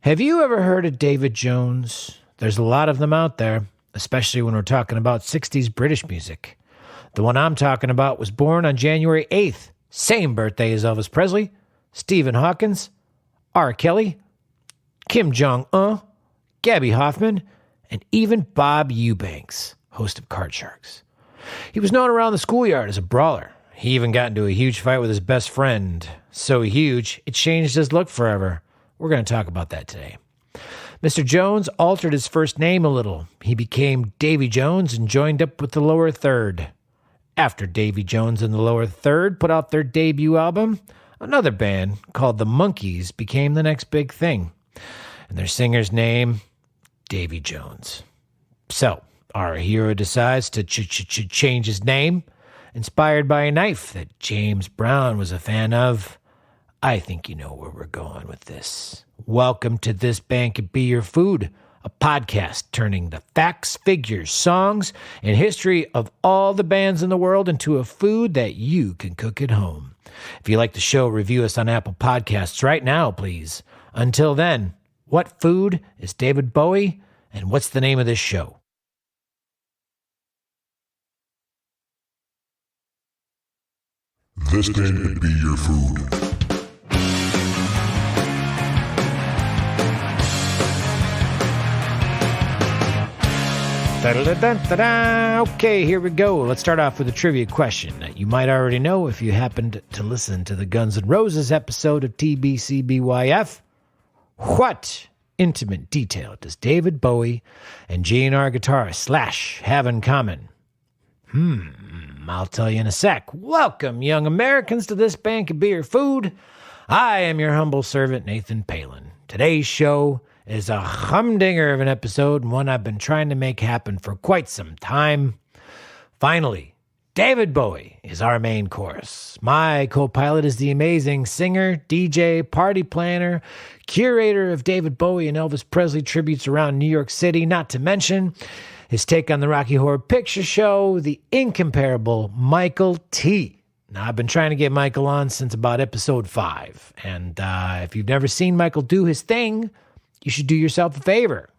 Have you ever heard of David Jones? There's a lot of them out there, especially when we're talking about 60s British music. The one I'm talking about was born on January 8th, same birthday as Elvis Presley, Stephen Hawkins, R. Kelly, Kim Jong-un, Gabby Hoffman, and even Bob Eubanks, host of Card Sharks. He was known around the schoolyard as a brawler. He even got into a huge fight with his best friend. So huge, it changed his look forever. We're going to talk about that today. Mr. Jones altered his first name a little. He became Davy Jones and joined up with the Lower Third. After Davy Jones and the Lower Third put out their debut album, another band called the Monkees became the next big thing. And their singer's name, Davy Jones. So, our hero decides to change his name, inspired by a knife that James Brown was a fan of. I think you know where we're going with this. Welcome to This Band Could Be Your Food, a podcast turning the facts, figures, songs, and history of all the bands in the world into a food that you can cook at home. If you like the show, review us on Apple Podcasts right now, please. Until then, what food is David Bowie, and what's the name of this show? This band could be your food. Okay, here we go. Let's start off with a trivia question that you might already know if you happened to listen to the Guns N' Roses episode of TBCBYF. What intimate detail does David Bowie and G&R guitarist Slash have in common? I'll tell you in a sec. Welcome, young Americans, to This Band Could Be Your Food. I am your humble servant, Nathan Palin. Today's show is a humdinger of an episode, and one I've been trying to make happen for quite some time. Finally, David Bowie is our main course. My co-pilot is the amazing singer, DJ, party planner, curator of David Bowie and Elvis Presley tributes around New York City, not to mention his take on the Rocky Horror Picture Show, the incomparable Michael T. Now, I've been trying to get Michael on since about episode 5, and if you've never seen Michael do his thing, you should do yourself a favor.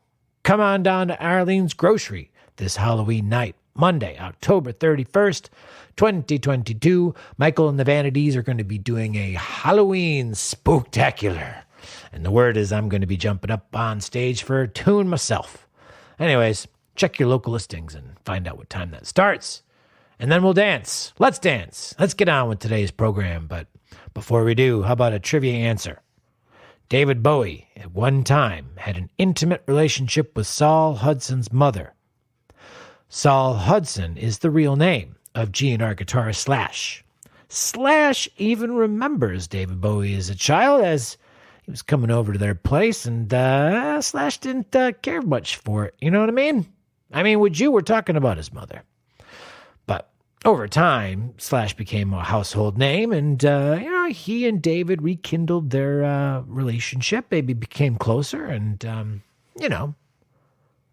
Come on down to Arlene's Grocery this Halloween night, Monday, October 31st, 2022. Michael and the Vanities are going to be doing a Halloween spooktacular. And the word is I'm going to be jumping up on stage for a tune myself. Anyways, check your local listings and find out what time that starts. And then we'll dance. Let's dance. Let's get on with today's program. But before we do, how about a trivia answer? David Bowie, at one time, had an intimate relationship with Saul Hudson's mother. Saul Hudson is the real name of G&R guitarist Slash. Slash even remembers David Bowie as a child, as he was coming over to their place, and Slash didn't care much for it. You know what I mean? I mean, would you? We're talking about his mother. But over time, Slash became a household name, and he and David rekindled their relationship. They became closer, and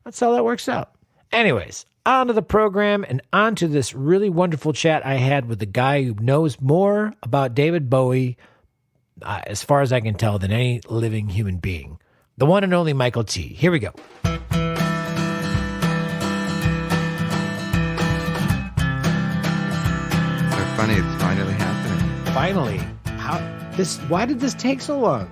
that's how that works out. Anyways, on to the program and on to this really wonderful chat I had with the guy who knows more about David Bowie, as far as I can tell, than any living human being. The one and only Michael T. Here we go. Funny, it's finally happening. Finally. Why did this take so long?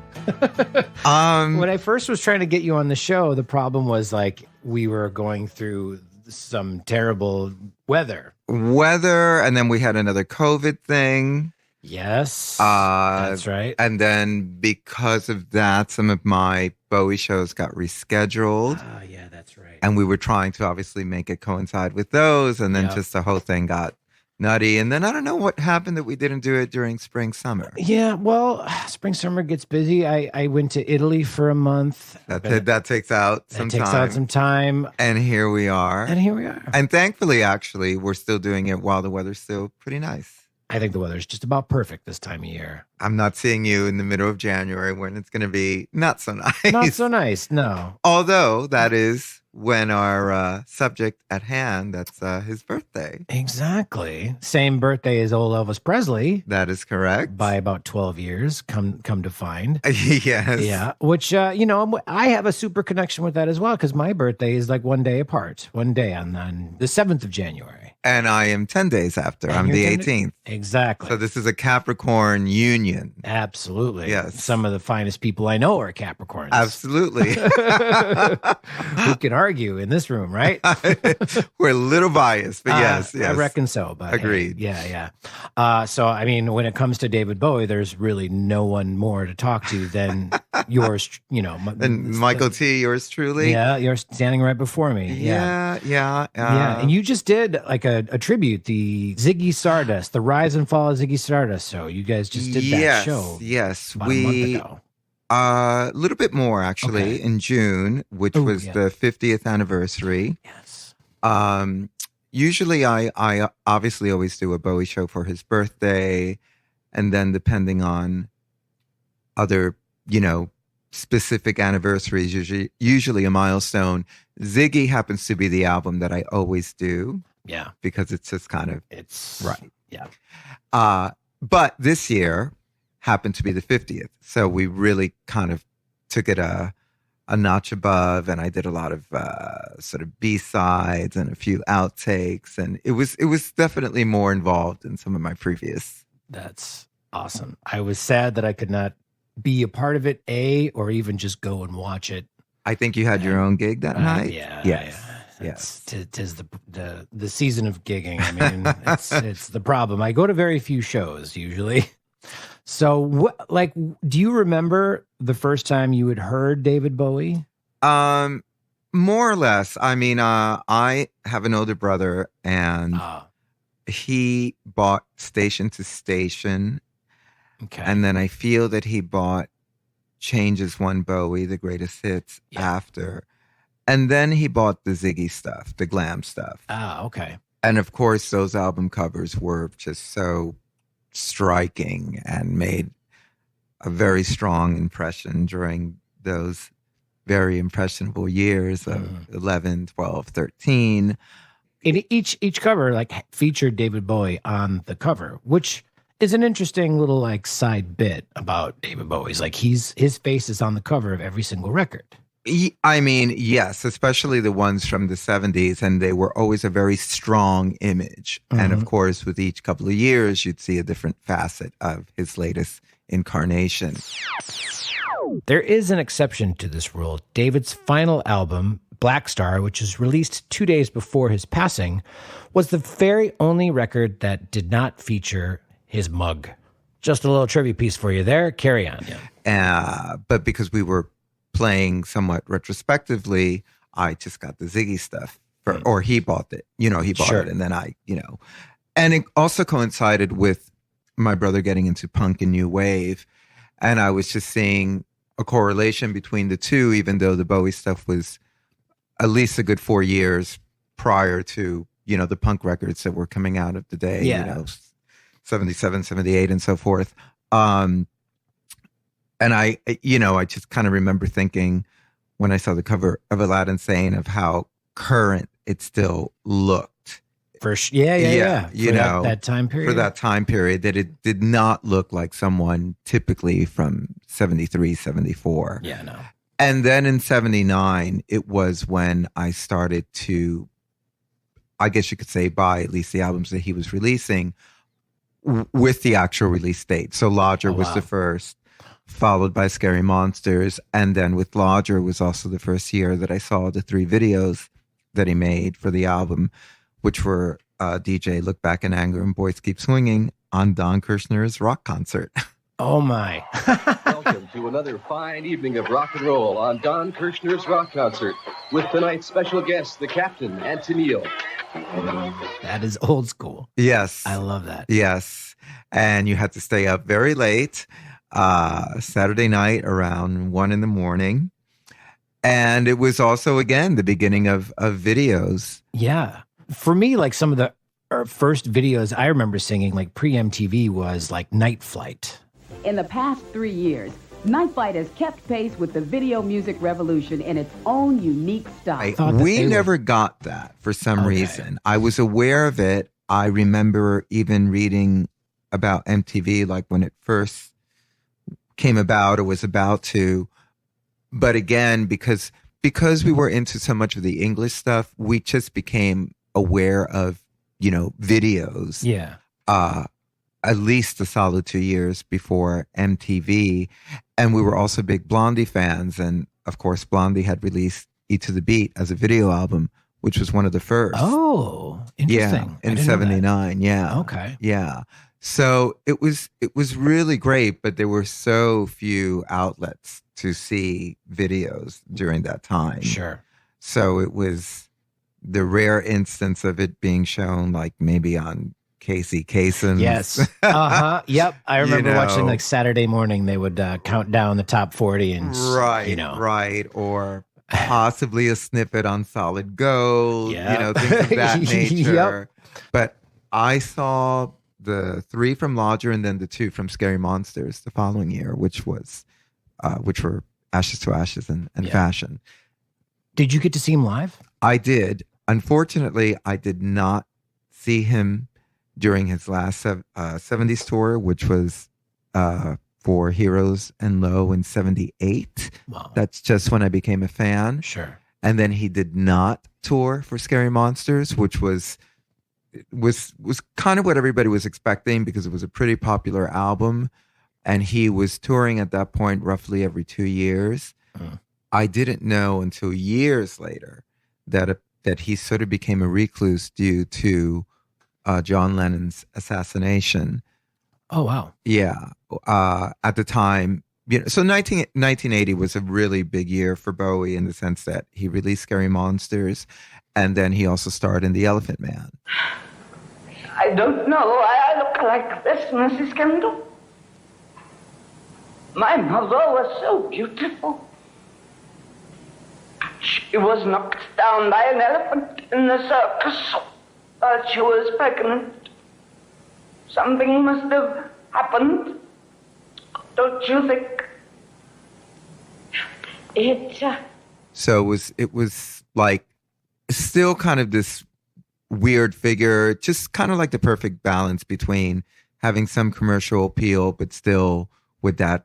When I first was trying to get you on the show, the problem was like we were going through some terrible weather, and then we had another COVID thing. Yes, that's right. And then because of that, some of my Bowie shows got rescheduled. Yeah, that's right. And we were trying to obviously make it coincide with those, and then just the whole thing got nutty. And then I don't know what happened that we didn't do it during spring, summer. Yeah, well, spring, summer gets busy. I went to Italy for a month. That takes out some time. And here we are. And thankfully, actually, we're still doing it while the weather's still pretty nice. I think the weather's just about perfect this time of year. I'm not seeing you in the middle of January when it's going to be not so nice. Not so nice, no. Although that is when our subject at hand, that's his birthday. Exactly. Same birthday as old Elvis Presley. That is correct. By about 12 years, come to find. Yes. Yeah, which, I have a super connection with that as well, because my birthday is like one day apart, one day on the 7th of January. And I am 10 days after. And I'm you're the 10 18th. Exactly. So this is a Capricorn union. Absolutely. Yes. Some of the finest people I know are Capricorns. Absolutely. Who can argue in this room, right? We're a little biased, but yes. I reckon so. But agreed. Hey, yeah. So, I mean, when it comes to David Bowie, there's really no one more to talk to than yours, And Michael T, yours truly. Yeah, you're standing right before me. Yeah. And you just did like a tribute, the Ziggy Stardust, the Rise and Fall of Ziggy Stardust. So you guys just did that show. Yes, about a month ago. A little bit more actually in June, which was the 50th anniversary. Yes. Usually I obviously always do a Bowie show for his birthday, and then depending on other, specific anniversaries, usually a milestone. Ziggy happens to be the album that I always do. Yeah. Because it's just kind of right. Yeah. But this year happened to be the 50th. So we really kind of took it a notch above, and I did a lot of sort of B-sides and a few outtakes, and it was definitely more involved than some of my previous. That's awesome. I was sad that I could not be a part of it, or even just go and watch it. I think you had your own gig that night. Yeah. Yes. Yes, tis the season of gigging. I mean, it's the problem. I go to very few shows usually. So, do you remember the first time you had heard David Bowie? More or less. I mean, I have an older brother, and he bought Station to Station. Okay, and then I feel that he bought Changes One Bowie, the greatest hits, after. And then he bought the Ziggy stuff, the glam stuff. Okay. And of course, those album covers were just so striking and made a very strong impression during those very impressionable years of 11, 12, 13. And each cover featured David Bowie on the cover, which is an interesting little side bit about David Bowie's. His face is on the cover of every single record. I mean, yes, especially the ones from the 70s, and they were always a very strong image. And of course, with each couple of years, you'd see a different facet of his latest incarnation. There is an exception to this rule. David's final album, Black Star, which was released 2 days before his passing, was the very only record that did not feature his mug. Just a little trivia piece for you there. Carry on. Yeah. But because we were playing somewhat retrospectively, I just got the Ziggy stuff or he bought it, he bought it. And then and it also coincided with my brother getting into punk and new wave. And I was just seeing a correlation between the two, even though the Bowie stuff was at least a good 4 years prior to, the punk records that were coming out of the day, 77, 78 and so forth. And I just kind of remember thinking when I saw the cover of Aladdin Sane of how current it still looked. For that time period. For that time period, that it did not look like someone typically from 73, 74. Yeah, no. And then in 79, it was when I started to, I guess you could say, buy at least the albums that he was releasing with the actual release date. So Lodger was the first, followed by Scary Monsters. And then with Lodger was also the first year that I saw the 3 videos that he made for the album, which were DJ Look Back in Anger and Boys Keep Swinging on Don Kirshner's rock concert. Oh, my. Welcome to another fine evening of rock and roll on Don Kirshner's rock concert with tonight's special guest, the Captain, and Tennille. That is old school. Yes. I love that. Yes. And you had to stay up very late Saturday night around 1 a.m. And it was also, again, the beginning of videos. Yeah. For me, some of the first videos I remember singing, pre-MTV, was Night Flight. In the past 3 years, Night Flight has kept pace with the video music revolution in its own unique style. We never got that for some reason. I was aware of it. I remember even reading about MTV, like when it first came about or was about to. But again, because we were into so much of the English stuff, we just became aware of, videos. Yeah. At least a solid 2 years before MTV. And we were also big Blondie fans. And of course, Blondie had released E to the Beat as a video album, which was one of the first. Oh, interesting. Yeah, in 79. Yeah. Okay. Yeah. So it was really great, but there were so few outlets to see videos during that time. Sure. So it was the rare instance of it being shown, like maybe on Casey Kasem. Yes. Yep. I remember watching like Saturday morning. They would count down the top 40 and right, or possibly a snippet on Solid Gold. Yeah. Things of that nature. Yep. But I saw the 3 from Lodger and then the 2 from Scary Monsters the following year, which were Ashes to Ashes and Fashion. Did you get to see him live? I did. Unfortunately, I did not see him during his last 70s tour, which was for Heroes and Low in 78. Wow. That's just when I became a fan. Sure. And then he did not tour for Scary Monsters, which was kind of what everybody was expecting because it was a pretty popular album. And he was touring at that point roughly every 2 years. I didn't know until years later that he sort of became a recluse due to John Lennon's assassination. Oh, wow. Yeah. At the time, so 1980 was a really big year for Bowie in the sense that he released Scary Monsters and then he also starred in The Elephant Man. I don't know why I look like this, Mrs. Kendall. My mother was so beautiful. She was knocked down by an elephant in the circus while she was pregnant. Something must have happened, don't you think? So it was like still kind of this weird figure, just kind of like the perfect balance between having some commercial appeal, but still with that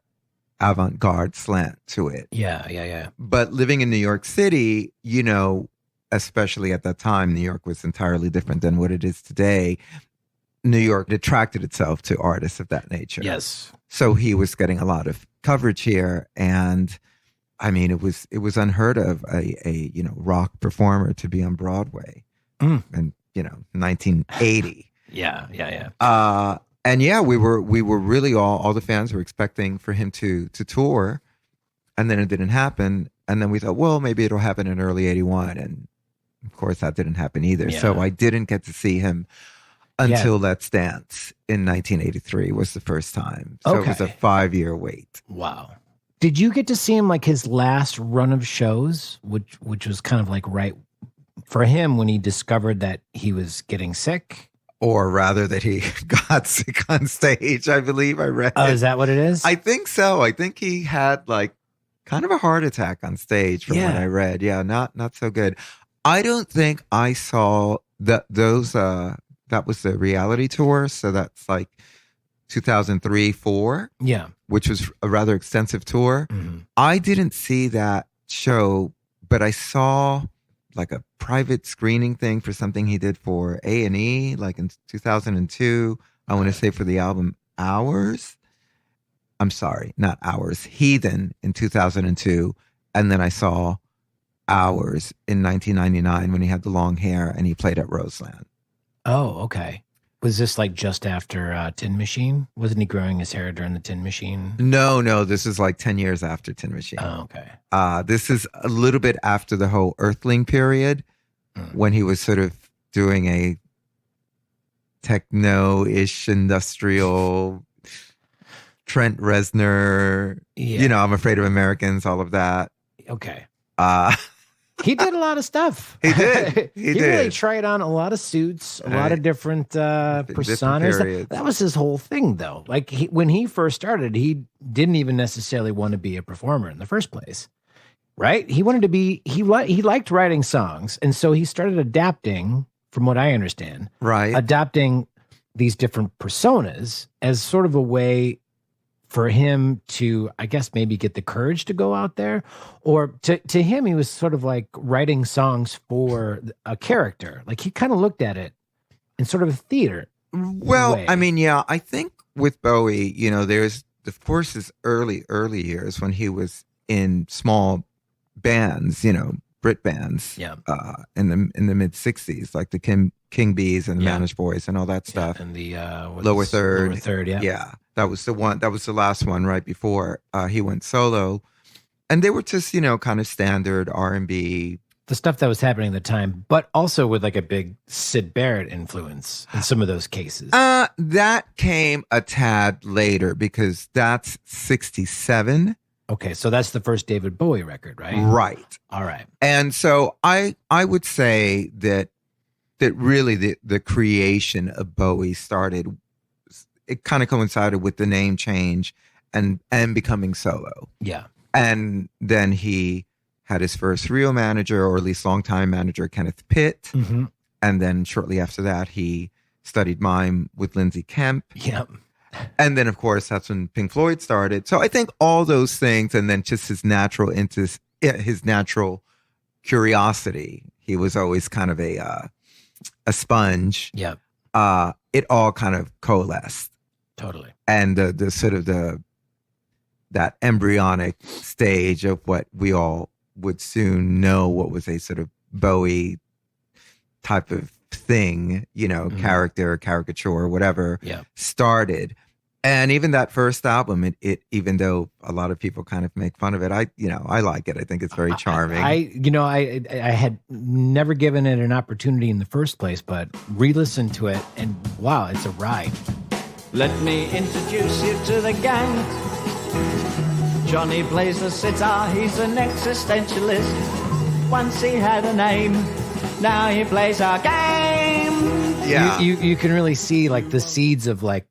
avant-garde slant to it. Yeah. But living in New York City, especially at that time, New York was entirely different than what it is today. New York attracted itself to artists of that nature. Yes. So he was getting a lot of coverage here. And I mean, it was unheard of a rock performer to be on Broadway in 1980. Yeah. And yeah, we were really all the fans were expecting for him to tour, and then it didn't happen. And then we thought, well, maybe it'll happen in early 81. And of course that didn't happen either. Yeah. So I didn't get to see him until Let's Dance in 1983 was the first time. So it was a 5-year wait. Wow. Did you get to see him like his last run of shows, which was kind of like right for him when he discovered that he was getting sick? Or rather that he got sick on stage, I believe I read. Oh, is that what it is? I think so. I think he had like kind of a heart attack on stage from what I read. Yeah, not so good. I don't think I saw that was the reality tour. So that's like 2003-04. Yeah. Which was a rather extensive tour. Mm-hmm. I didn't see that show, but I saw like a private screening thing for something he did for A&E, like in 2002. I want to say for the album Hours. I'm sorry, not Hours. Heathen in 2002. And then I saw Hours in 1999 when he had the long hair and he played at Roseland. Oh, okay. Was this like just after Tin Machine? Wasn't he growing his hair during the Tin Machine? No. This is like 10 years after Tin Machine. Oh, okay. This is a little bit after the whole Earthling period when he was sort of doing a techno-ish industrial Trent Reznor, I'm Afraid of Americans, all of that. Okay. He did a lot of stuff. He did. He did. Really tried on a lot of suits, a lot of different personas. periods. That was his whole thing, though. Like when he first started, he didn't even necessarily want to be a performer in the first place, right? He wanted to be. He liked writing songs, and so he started adapting, from what I understand, adapting these different personas as sort of a way for him to, I guess, maybe get the courage to go out there. Or to him, he was sort of like writing songs for a character. Like he kind of looked at it in sort of a theater way. I mean, yeah, I think with Bowie, you know, there's, of course, his early years when he was in small bands, you know, Brit bands, in the mid 60s, like the King Bees and the Manish Boys and all that stuff. And the Lower Third, yeah. That was the one. That was the last one right before he went solo, and they were just, you know, kind of standard R&B, the stuff that was happening at the time, but also with like a big Syd Barrett influence in some of those cases. That came a tad later because that's 67. Okay, so that's the first David Bowie record, right? Right. All right. And so I would say that really the creation of Bowie started. It kind of coincided with the name change and becoming solo. Yeah. And then he had his first real manager, or at least longtime manager, Kenneth Pitt. Mm-hmm. And then shortly after that, he studied mime with Lindsay Kemp. Yep. And then, of course, that's when Pink Floyd started. So I think all those things, and then just his natural curiosity. He was always kind of a sponge. Yep. It all kind of coalesced. Totally. And the sort of that embryonic stage of what we all would soon know what was a sort of Bowie type of thing, you know, character, caricature, whatever, started. And even that first album, it even though a lot of people kind of make fun of it, I like it. I think it's very charming. I had never given it an opportunity in the first place, but re-listened to it, and wow, it's a ride. Let me introduce you to the gang. Johnny plays the sitar, he's an existentialist. Once he had a name, now he plays our game. Yeah. You can really see like the seeds of like,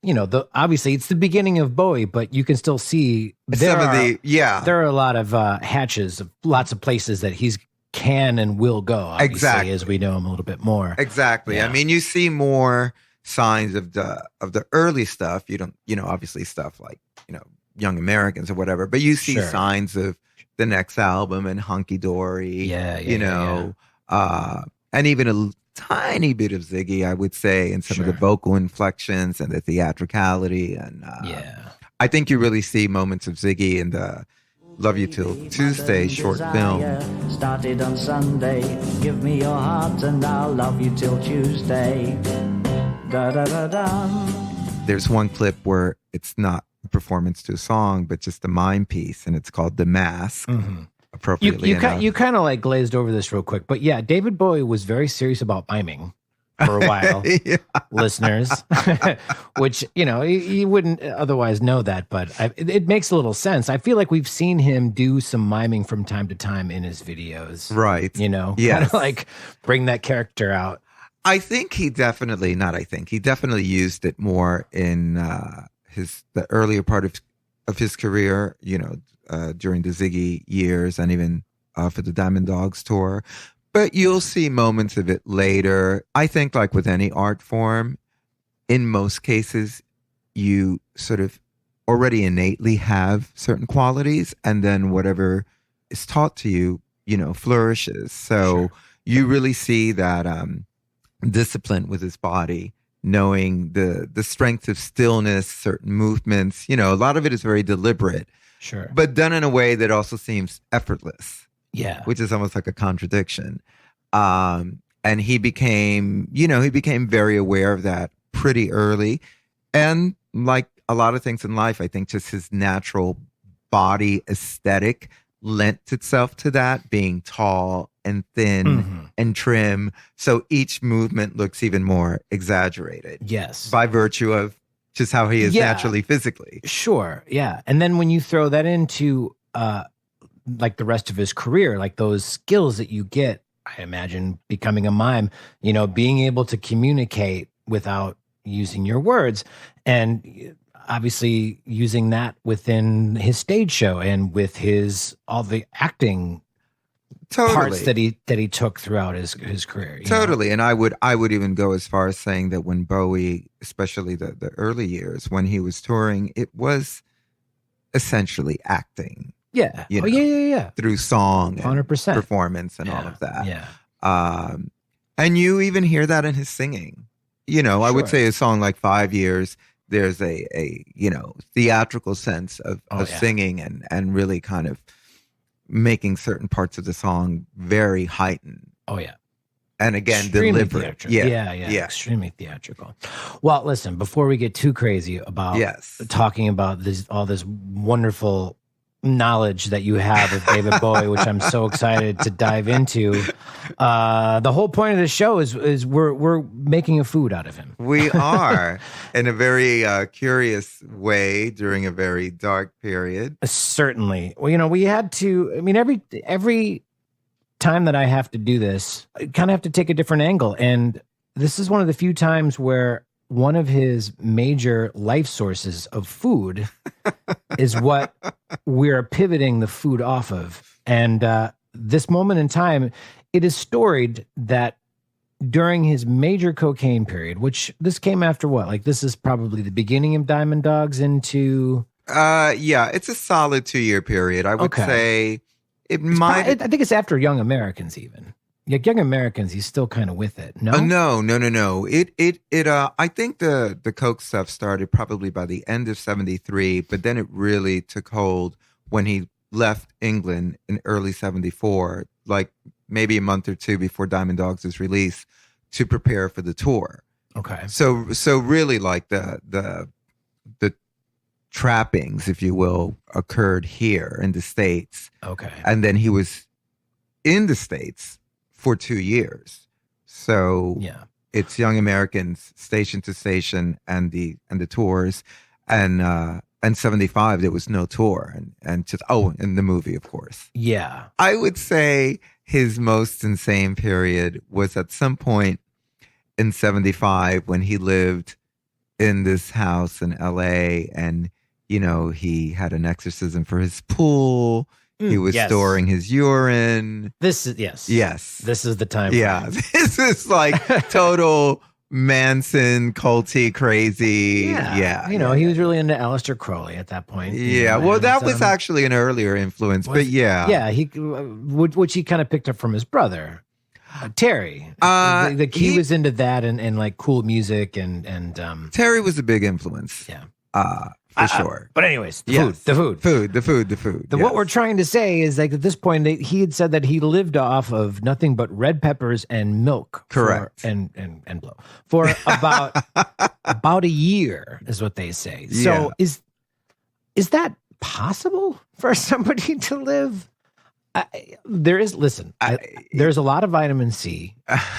you know, obviously it's the beginning of Bowie, but you can still see there are a lot of hatches of lots of places that he's can and will go, obviously, exactly, as we know him a little bit more. Exactly. Yeah. I mean, you see more signs of the early stuff. You don't, you know, obviously stuff like, you know, Young Americans or whatever, but you see signs of the next album and Hunky Dory, and even a tiny bit of Ziggy, I would say, and some of the vocal inflections and the theatricality. And I think you really see moments of Ziggy in the Love You Till Tuesday short film. Started on Sunday, give me your heart and I'll love you till Tuesday. Da, da, da, da. There's one clip where it's not a performance to a song, but just a mime piece, and it's called The Mask. Mm-hmm. Appropriately enough. You kind of like glazed over this real quick, but yeah, David Bowie was very serious about miming for a while, listeners, which, you know, you wouldn't otherwise know that, but it makes a little sense. I feel like we've seen him do some miming from time to time in his videos. Right. You know, kind of like bring that character out. I think he definitely used it more in the earlier part of his career, you know, during the Ziggy years and even for the Diamond Dogs tour. But you'll see moments of it later. I think like with any art form, in most cases, you sort of already innately have certain qualities, and then whatever is taught to you, you know, flourishes. So you really see that discipline with his body, knowing the strength of stillness, certain movements. You know, a lot of it is very deliberate. Sure. But done in a way that also seems effortless. Yeah. Which is almost like a contradiction. And he became very aware of that pretty early. And like a lot of things in life, I think just his natural body aesthetic lent itself to that, being tall and thin and trim. So each movement looks even more exaggerated. Yes. By virtue of just how he is naturally physically. Sure. Yeah. And then when you throw that into like the rest of his career, like those skills that you get, I imagine, becoming a mime, being able to communicate without using your words, and obviously using that within his stage show and with all the acting parts that he took throughout his career. Totally. And I would even go as far as saying that when Bowie, especially the early years when he was touring, it was essentially acting. Yeah. Through song and 100%. Performance and all of that. Yeah. And you even hear that in his singing. I would say a song like 5 Years, there's a theatrical sense of singing and really kind of making certain parts of the song very heightened. Oh yeah. And again, extremely deliberate. Theatrical. Yeah. Extremely theatrical. Well, listen, before we get too crazy about talking about all this wonderful knowledge that you have of David Bowie, which I'm so excited to dive into. The whole point of the show is we're making a food out of him. We are, in a very curious way during a very dark period. Certainly. Well, we had to. I mean, every time that I have to do this, I kind of have to take a different angle, and this is one of the few times where one of his major life sources of food is what we're pivoting the food off of. And this moment in time, it is storied that during his major cocaine period, which this came after what? Like, this is probably the beginning of Diamond Dogs into... it's a solid 2-year period. I would say it might... I think it's after Young Americans even. Like Young Americans, he's still kind of with it. No, no. I think the coke stuff started probably by the end of '73, but then it really took hold when he left England in early '74, like maybe a month or two before Diamond Dogs' release, to prepare for the tour. Okay. So really, like the trappings, if you will, occurred here in the States. Okay. And then he was in the States for 2 years. So it's Young Americans, station to station, and the tours, and 75 there was no tour, and the movie, of course. Yeah, I would say his most insane period was at some point in 75 when he lived in this house in LA, and he had an exorcism for his pool. He was storing his urine. This is Yes. This is the time. Yeah. This is like total Manson, culty, crazy. Yeah. He was really into Aleister Crowley at that point. Yeah. Well, that was actually an earlier influence, but yeah. Yeah. Which he kind of picked up from his brother, Terry. He was into that and like cool music and Terry was a big influence. Yeah. For sure. But anyways, the food. What we're trying to say is, like, at this point, he had said that he lived off of nothing but red peppers and milk. Correct. And blow. For about a year is what they say. So is that possible for somebody to live? There's a lot of vitamin C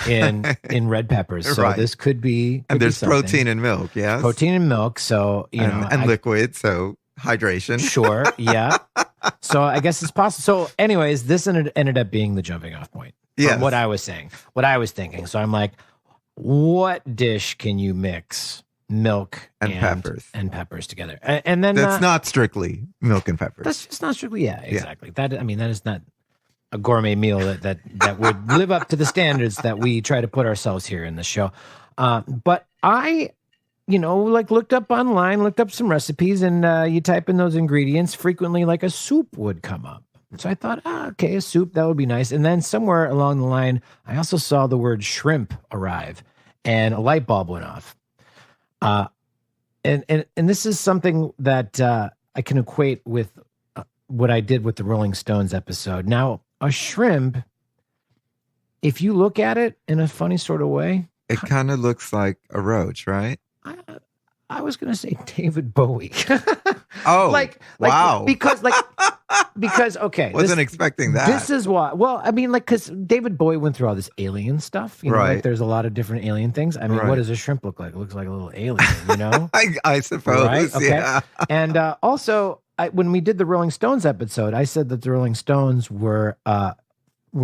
in red peppers, so this could be. And there's protein in milk, yes. Protein in milk, so and liquid, so hydration. Sure, yeah. So I guess it's possible. So, anyways, this ended up being the jumping off point. Yeah, what I was saying, what I was thinking. So I'm like, what dish can you mix milk and peppers together, and then that's not strictly milk and peppers. That's just not strictly, exactly. That is not a gourmet meal that would live up to the standards that we try to put ourselves here in the show. But I, looked up online, looked up some recipes, and you type in those ingredients, frequently like a soup would come up. So I thought, okay, a soup, that would be nice. And then somewhere along the line, I also saw the word shrimp arrive, and a light bulb went off. And this is something that I can equate with what I did with the Rolling Stones episode. Now, a shrimp, if you look at it in a funny sort of way, it kind of looks like a roach, right? I was going to say David Bowie. Wow. Because okay. Wasn't expecting that. This is why. Well, I mean, because David Bowie went through all this alien stuff. Right. Like there's a lot of different alien things. I mean, what does a shrimp look like? It looks like a little alien, I suppose. Right? Okay. Yeah. And also, when we did the Rolling Stones episode, I said that the Rolling Stones were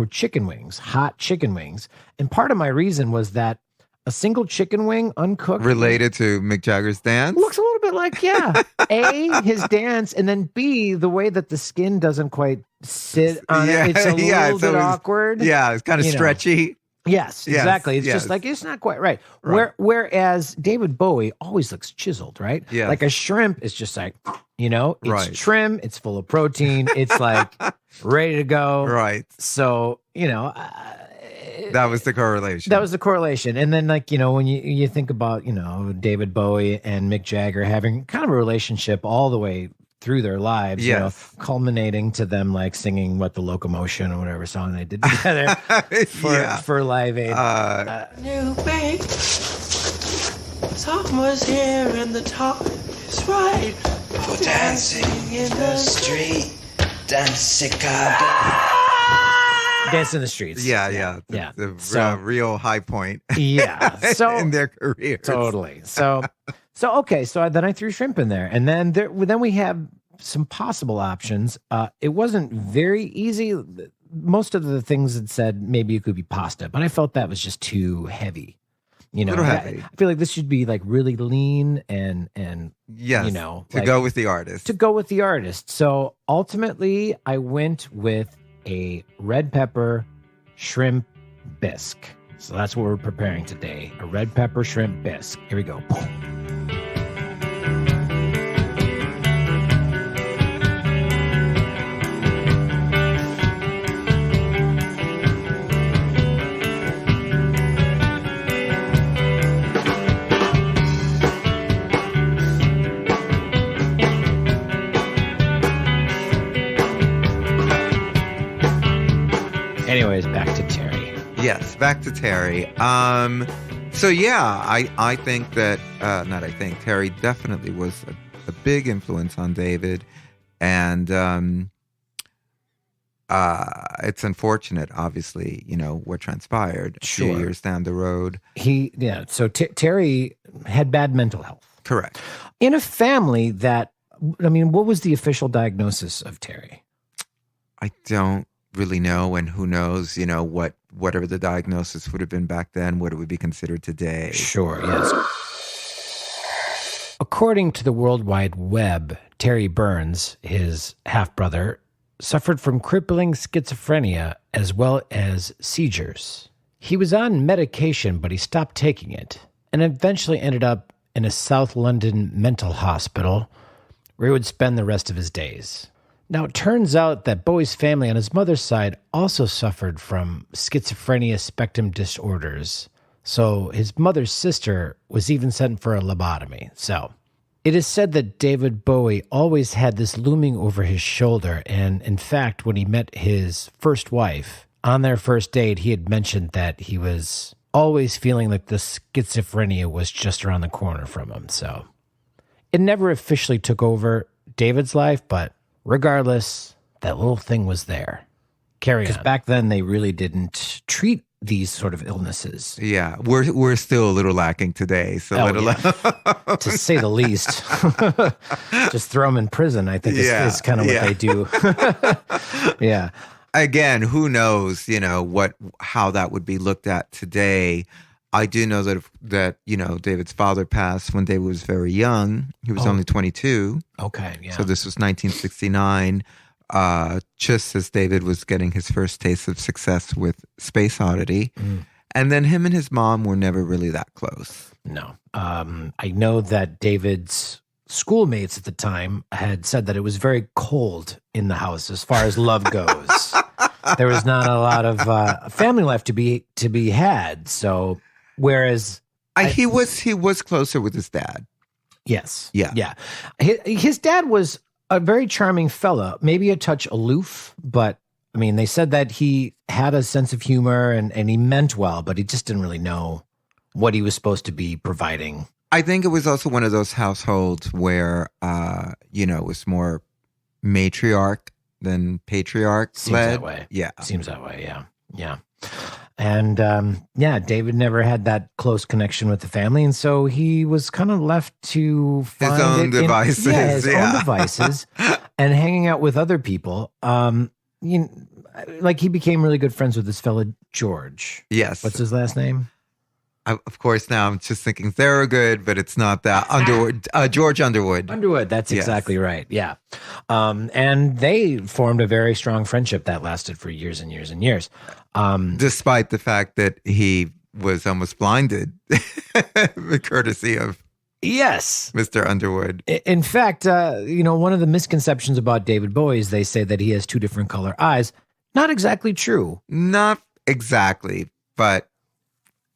chicken wings, hot chicken wings. And part of my reason was that a single chicken wing uncooked Related to Mick Jagger's dance? looks a little bit like, A, his dance, and then B, the way that the skin doesn't quite sit on it. It's a little bit awkward. Yeah, it's kind of stretchy. Yes, exactly. It's just like, it's not quite right. Whereas David Bowie always looks chiseled, right? Yeah. Like a shrimp is just like, it's trim, it's full of protein, it's like ready to go. Right. So, that was the correlation. That was the correlation. And then, like, when you think about, David Bowie and Mick Jagger having kind of a relationship all the way through their lives, culminating to them like singing the Locomotion or whatever song they did together for Live Aid. New babe, summer's here and the time is right for dancing in the street, dancing Dance in the Streets. Yeah. The real high point. Yeah. So in their careers. Totally. So okay. So then I threw shrimp in there, and then we have some possible options. It wasn't very easy. Most of the things had said maybe it could be pasta, but I felt that was just too heavy. A little heavy. I feel like this should be like really lean and yes, to go with the artist. To go with the artist. So ultimately, I went with a red pepper shrimp bisque. So that's what we're preparing today. A red pepper shrimp bisque. Here we go. Anyways, back to Terry. Yes, back to Terry. So yeah, I think that Terry definitely was a big influence on David, and it's unfortunate, obviously, what transpired a few years down the road. So Terry had bad mental health. Correct. In a family that, what was the official diagnosis of Terry? I don't really know, and who knows, whatever the diagnosis would have been back then, what it would be considered today. Sure, yes. According to the World Wide Web, Terry Burns, his half-brother, suffered from crippling schizophrenia as well as seizures. He was on medication, but he stopped taking it, and eventually ended up in a South London mental hospital where he would spend the rest of his days. Now, it turns out that Bowie's family on his mother's side also suffered from schizophrenia spectrum disorders. So his mother's sister was even sent for a lobotomy. So it is said that David Bowie always had this looming over his shoulder. And in fact, when he met his first wife, on their first date, he had mentioned that he was always feeling like the schizophrenia was just around the corner from him. So it never officially took over David's life, but regardless, that little thing was there. Carry on. Because back then, they really didn't treat these sort of illnesses. Yeah, we're still a little lacking today. So to say the least. Just throw them in prison, I think, is kind of what they do. Yeah. Again, who knows, how that would be looked at today. I do know that David's father passed when David was very young. He was only 22. Okay, yeah. So this was 1969, just as David was getting his first taste of success with Space Oddity. Mm. And then him and his mom were never really that close. No. I know that David's schoolmates at the time had said that it was very cold in the house as far as love goes. There was not a lot of family life to be had. So whereas he was closer with his dad. Yes. Yeah. His dad was a very charming fella, maybe a touch aloof, but they said that he had a sense of humor and he meant well, but he just didn't really know what he was supposed to be providing. I think it was also one of those households where, it was more matriarch than patriarch. Seems that way. Yeah. Seems that way. Yeah. Yeah. And David never had that close connection with the family, and so he was kind of left to find his own devices, his own devices, and hanging out with other people. Like he became really good friends with this fella George. Yes. What's his last name? Of course, now I'm just thinking Thorogood, but it's not that. Underwood, George Underwood. Underwood, that's exactly right. Yeah. And they formed a very strong friendship that lasted for years and years and years. Despite the fact that he was almost blinded, courtesy of Mr. Underwood. In fact, one of the misconceptions about David Bowie is they say that he has two different color eyes. Not exactly true. Not exactly, but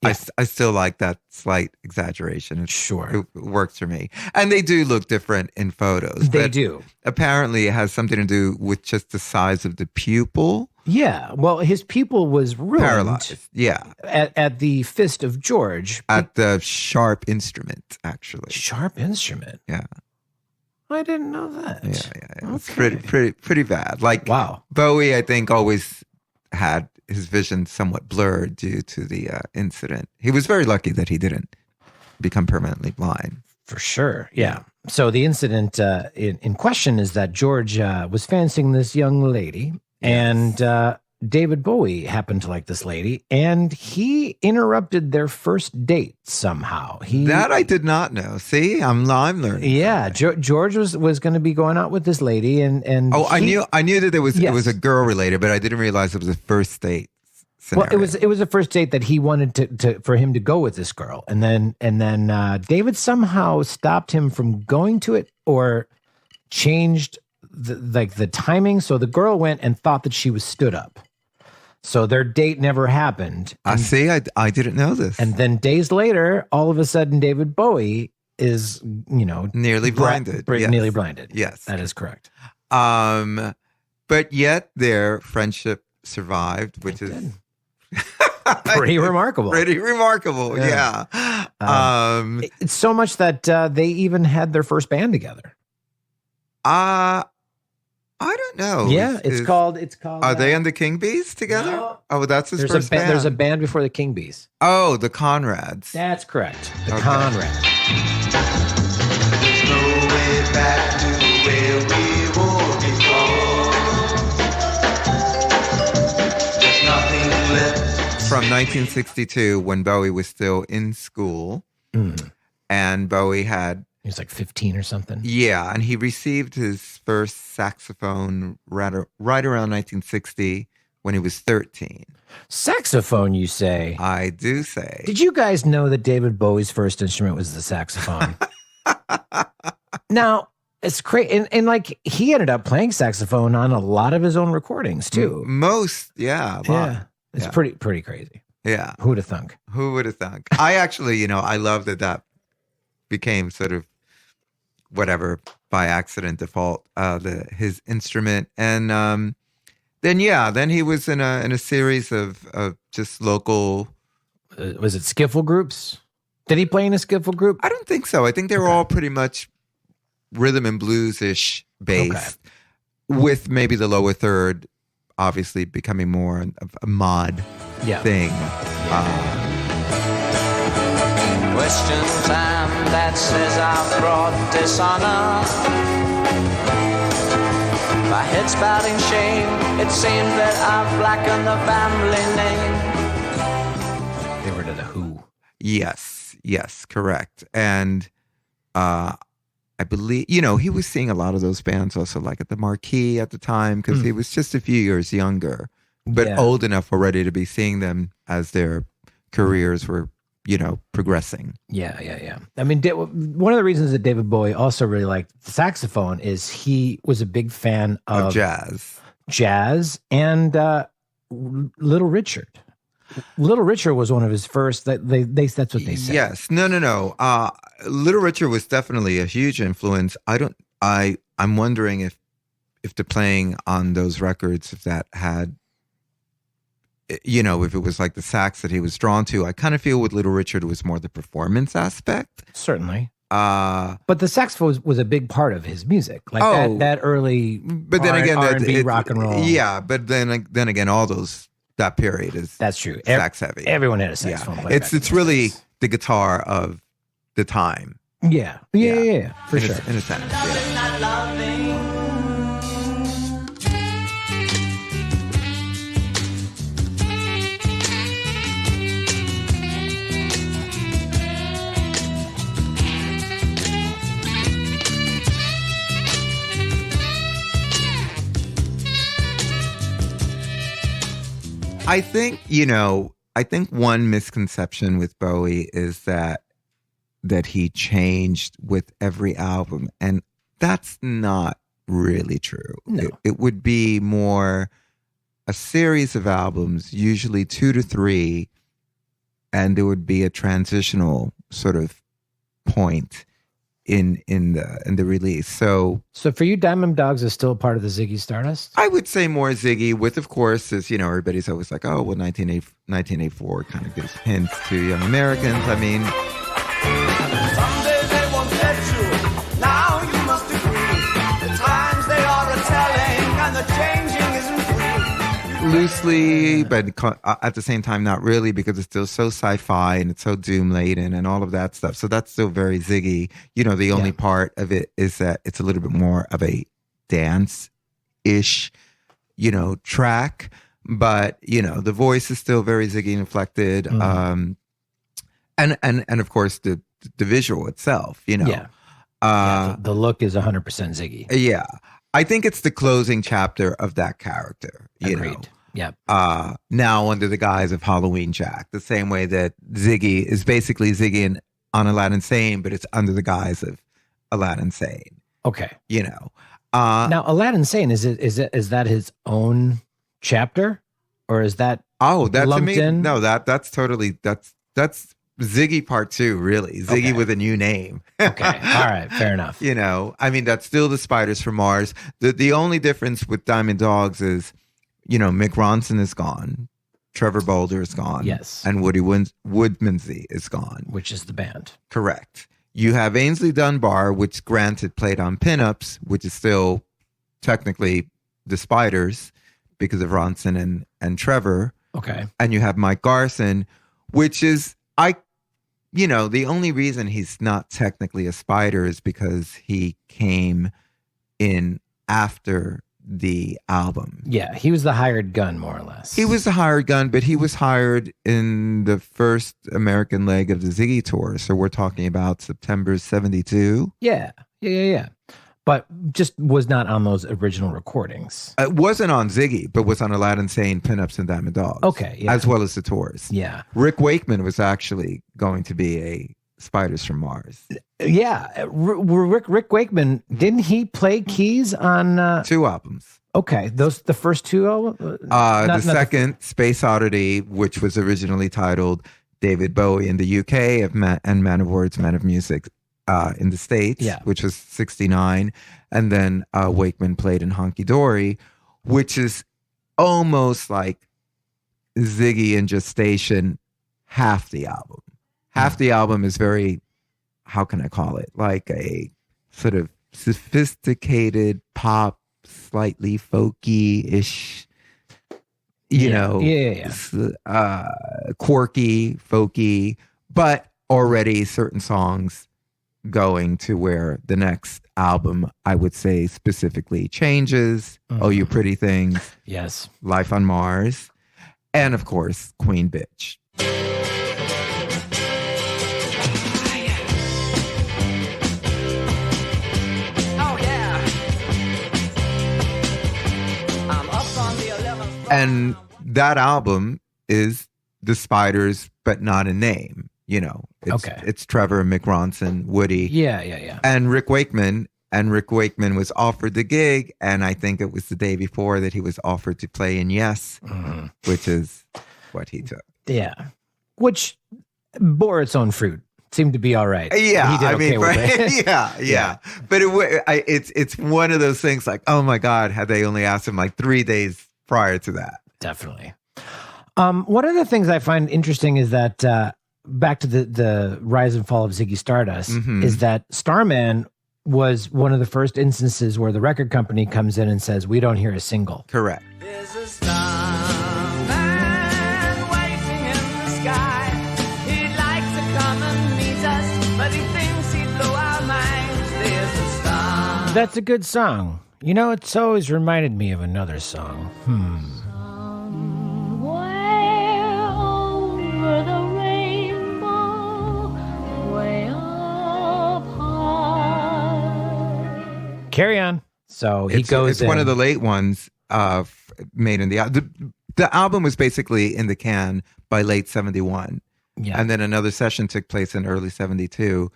yeah. I still like that slight exaggeration. Sure. It works for me. And they do look different in photos. They do. Apparently, it has something to do with just the size of the pupil. Yeah. Well, his pupil was ruined. Paralyzed. Yeah. At the fist of George. At the sharp instrument, actually. Sharp instrument? Yeah. I didn't know that. Yeah. It's pretty bad. Like, wow. Bowie, I think, always had his vision somewhat blurred due to the incident. He was very lucky that he didn't become permanently blind. For sure. Yeah. So the incident in question is that George was fancying this young lady, and David Bowie happened to like this lady, and he interrupted their first date somehow. That I did not know. See, I'm learning. Yeah, George was going to be going out with this lady, and I knew that it was a girl related, but I didn't realize it was a first date scenario. Well, it was a first date that he wanted for him to go with this girl, and then David somehow stopped him from going to it or changed the timing. So the girl went and thought that she was stood up. So their date never happened. I see. I didn't know this. And then days later, all of a sudden, David Bowie is, nearly blinded. Nearly blinded. Yes, that is correct. But yet their friendship survived, which is pretty remarkable. Pretty remarkable. Yeah. It's so much that they even had their first band together. I don't know. Yeah, it's called. Are they and the King Bees together? No. Oh, that's his first band. There's a band before the King Bees. Oh, the Conrads. That's correct. The Conrads. There's no way back to where we were before. There's nothing left. From 1962, when Bowie was still in school, and Bowie had. He was like 15 or something. Yeah, and he received his first saxophone right around 1960 when he was 13. Saxophone, you say? I do say. Did you guys know that David Bowie's first instrument was the saxophone? Now, it's crazy. And like, he ended up playing saxophone on a lot of his own recordings, too. Most, yeah. Yeah. It's pretty crazy. Yeah. Who would have thunk? Who would have thunk? I actually, I love that became sort of whatever by accident default his instrument, and then he was in a series of just local. Was it skiffle groups? Did he play in a skiffle group? I don't think so. I think they were all pretty much rhythm and blues-ish based, with maybe the lower third obviously becoming more of a mod thing. Question time that says I've brought dishonor. My head's spouting shame. It seems that I've blackened the family name. They were to the Who. Yes, correct. And I believe, he was seeing a lot of those bands also, like at the Marquee at the time, because he was just a few years younger, but old enough already to be seeing them as their careers were progressing. Yeah. I mean, one of the reasons that David Bowie also really liked the saxophone is he was a big fan of jazz and Little Richard. Little Richard was one of his first. That's what they said. Yes. No. Little Richard was definitely a huge influence. I'm wondering if the playing on those records, if that had, if it was like the sax that he was drawn to. I kind of feel with Little Richard was more the performance aspect. Certainly. But the saxophone was a big part of his music, like that early. But then again, R&B rock and roll. Yeah, but then again, all those that period is That's true. sax heavy. Everyone had a saxophone player. It's really the guitar of the time. Yeah, for sure. In a sense, yeah. I think one misconception with Bowie is that he changed with every album, and that's not really true. No. It would be more a series of albums, usually 2 to 3, and there would be a transitional sort of point in the release. So for you, Diamond Dogs is still part of the Ziggy Stardust? I would say more Ziggy, with, of course, as everybody's always like, oh, well, 1984 kind of gives hints to young Americans. I mean, Someday they won't let you. Now you must agree. The times they are a-telling and the changing isn't free. loosely, but at the same time, not really, because it's still so sci-fi and it's so doom-laden and all of that stuff. So that's still very Ziggy. The only part of it is that it's a little bit more of a dance-ish, track. But, the voice is still very Ziggy inflected. And of course, the visual itself, Yeah. The look is 100% Ziggy. Yeah. I think it's the closing chapter of that character. Agreed. Yeah. Now under the guise of Halloween Jack, the same way that Ziggy is basically Ziggy on Aladdin Sane, but it's under the guise of Aladdin Sane. Okay. Now Aladdin Sane, is that his own chapter, or is that that's lumped in? No, that's totally that's Ziggy Part 2, really. Ziggy with a new name. Okay. All right. Fair enough. That's still the Spiders from Mars. The only difference with Diamond Dogs is, Mick Ronson is gone. Trevor Bolder is gone. Yes. And Woody Woodmansey is gone. Which is the band. Correct. You have Ainsley Dunbar, which granted played on Pinups, which is still technically the Spiders because of Ronson and Trevor. Okay. And you have Mike Garson, which is, the only reason he's not technically a Spider is because he came in after the album. Yeah, he was the hired gun, more or less. He was the hired gun, but he was hired in the first American leg of the Ziggy tour. So we're talking about September 72. Yeah. But just was not on those original recordings. It wasn't on Ziggy, but was on Aladdin Sane, Pinups, and Diamond Dogs. Okay, yeah. As well as the tours. Yeah. Rick Wakeman was actually going to be a Spiders from Mars. Yeah. Rick Wakeman, didn't he play keys on... 2 albums. Okay. The first 2 albums? The second, Space Oddity, which was originally titled David Bowie in the UK and Man of Words, Man of Music in the States, which was 69. And then Wakeman played in Honky Dory, which is almost like Ziggy in gestation, half the album. Half the album is very, how can I call it? Like a sort of sophisticated pop, slightly folky-ish, quirky, folky, but already certain songs going to where the next album, I would say specifically, Changes, Oh You Pretty Things, yes, Life on Mars, and of course, Queen Bitch. And that album is the Spiders, but not a name. It's Trevor, Mick Ronson, Woody. Yeah. And Rick Wakeman. And Rick Wakeman was offered the gig. And I think it was the day before that he was offered to play in Yes, which is what he took. Yeah. Which bore its own fruit. Seemed to be all right. Yeah. He did okay with it. Yeah. But it's one of those things like, oh my God, had they only asked him like 3 days prior to that. Definitely. One of the things I find interesting is that back to the rise and fall of Ziggy Stardust is that Starman was one of the first instances where the record company comes in and says, we don't hear a single. Correct. There's a starman That's a good song. You know, it's always reminded me of another song. Somewhere over the rainbow, way up high. Carry on. So he goes It's one of the late ones made in the album was basically in the can by late 71. Yeah. And then another session took place in early 72,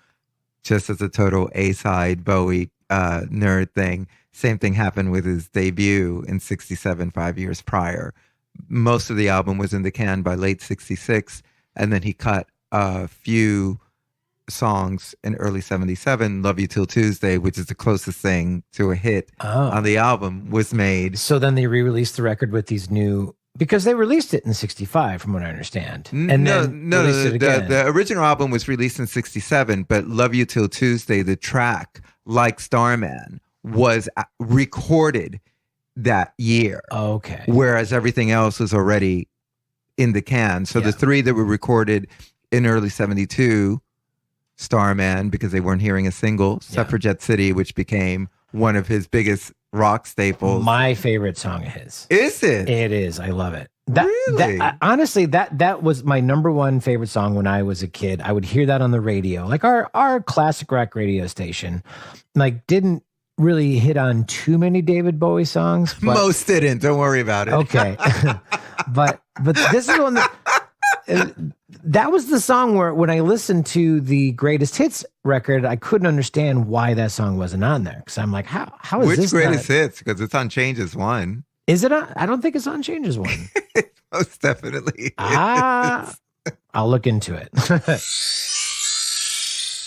just as a total A-side Bowie nerd thing. Same thing happened with his debut in 67, 5 years prior. Most of the album was in the can by late 66, and then he cut a few songs in early 77. Love You Till Tuesday, which is the closest thing to a hit on the album, was made. So then they re-released the record with these new... Because they released it in 65, from what I understand. And the original album was released in 67, but Love You Till Tuesday, the track, like Starman, was recorded that year. Okay. Whereas everything else was already in the can. So the three that were recorded in early 72, Starman, because they weren't hearing a single, Suffragette City, which became one of his biggest rock staples. My favorite song of his. Is it? It is. I love it. Really? Honestly, that was my number one favorite song when I was a kid. I would hear that on the radio. Like our classic rock radio station, like didn't really hit on too many David Bowie songs. But, most didn't. Don't worry about it. Okay. but this is one that was the song where when I listened to the greatest hits record, I couldn't understand why that song wasn't on there. Because I'm like, how is Which this greatest hits? Because it's on Changes One. Is it on? I don't think it's on Changes One. Most definitely. I'll look into it.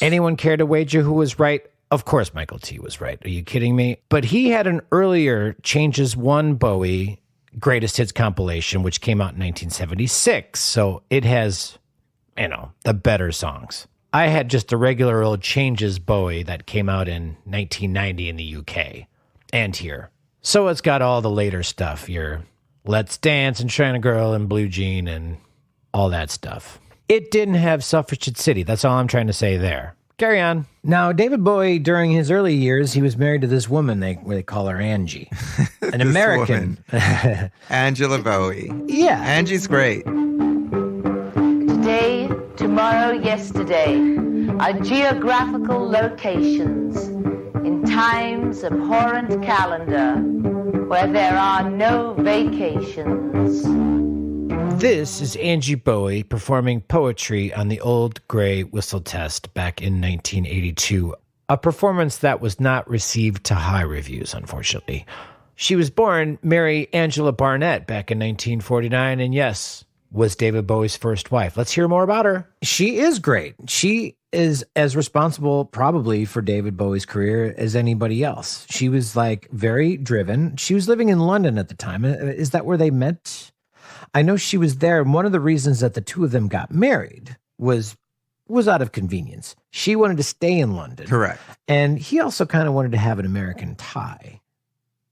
Anyone care to wager who was right? Of course, Michael T was right. Are you kidding me? But he had an earlier Changes One Bowie greatest hits compilation, which came out in 1976. So it has, the better songs. I had just a regular old Changes Bowie that came out in 1990 in the UK and here. So it's got all the later stuff, your Let's Dance and China Girl and Blue Jean and all that stuff. It didn't have Suffragette City. That's all I'm trying to say there. Carry on. Now, David Bowie, during his early years, he was married to this woman, they call her Angie. An American. Angela Bowie. Yeah. Angie's great. Today, tomorrow, yesterday are geographical locations in time's abhorrent calendar where there are no vacations. This is Angie Bowie performing poetry on the Old Grey Whistle Test back in 1982, a performance that was not received to high reviews, unfortunately. She was born Mary Angela Barnett back in 1949, and yes, was David Bowie's first wife. Let's hear more about her. She is great. She is as responsible probably for David Bowie's career as anybody else. She was very driven. She was living in London at the time. Is that where they met? I know she was there, and one of the reasons that the two of them got married was out of convenience. She wanted to stay in London. Correct. And he also kind of wanted to have an American tie.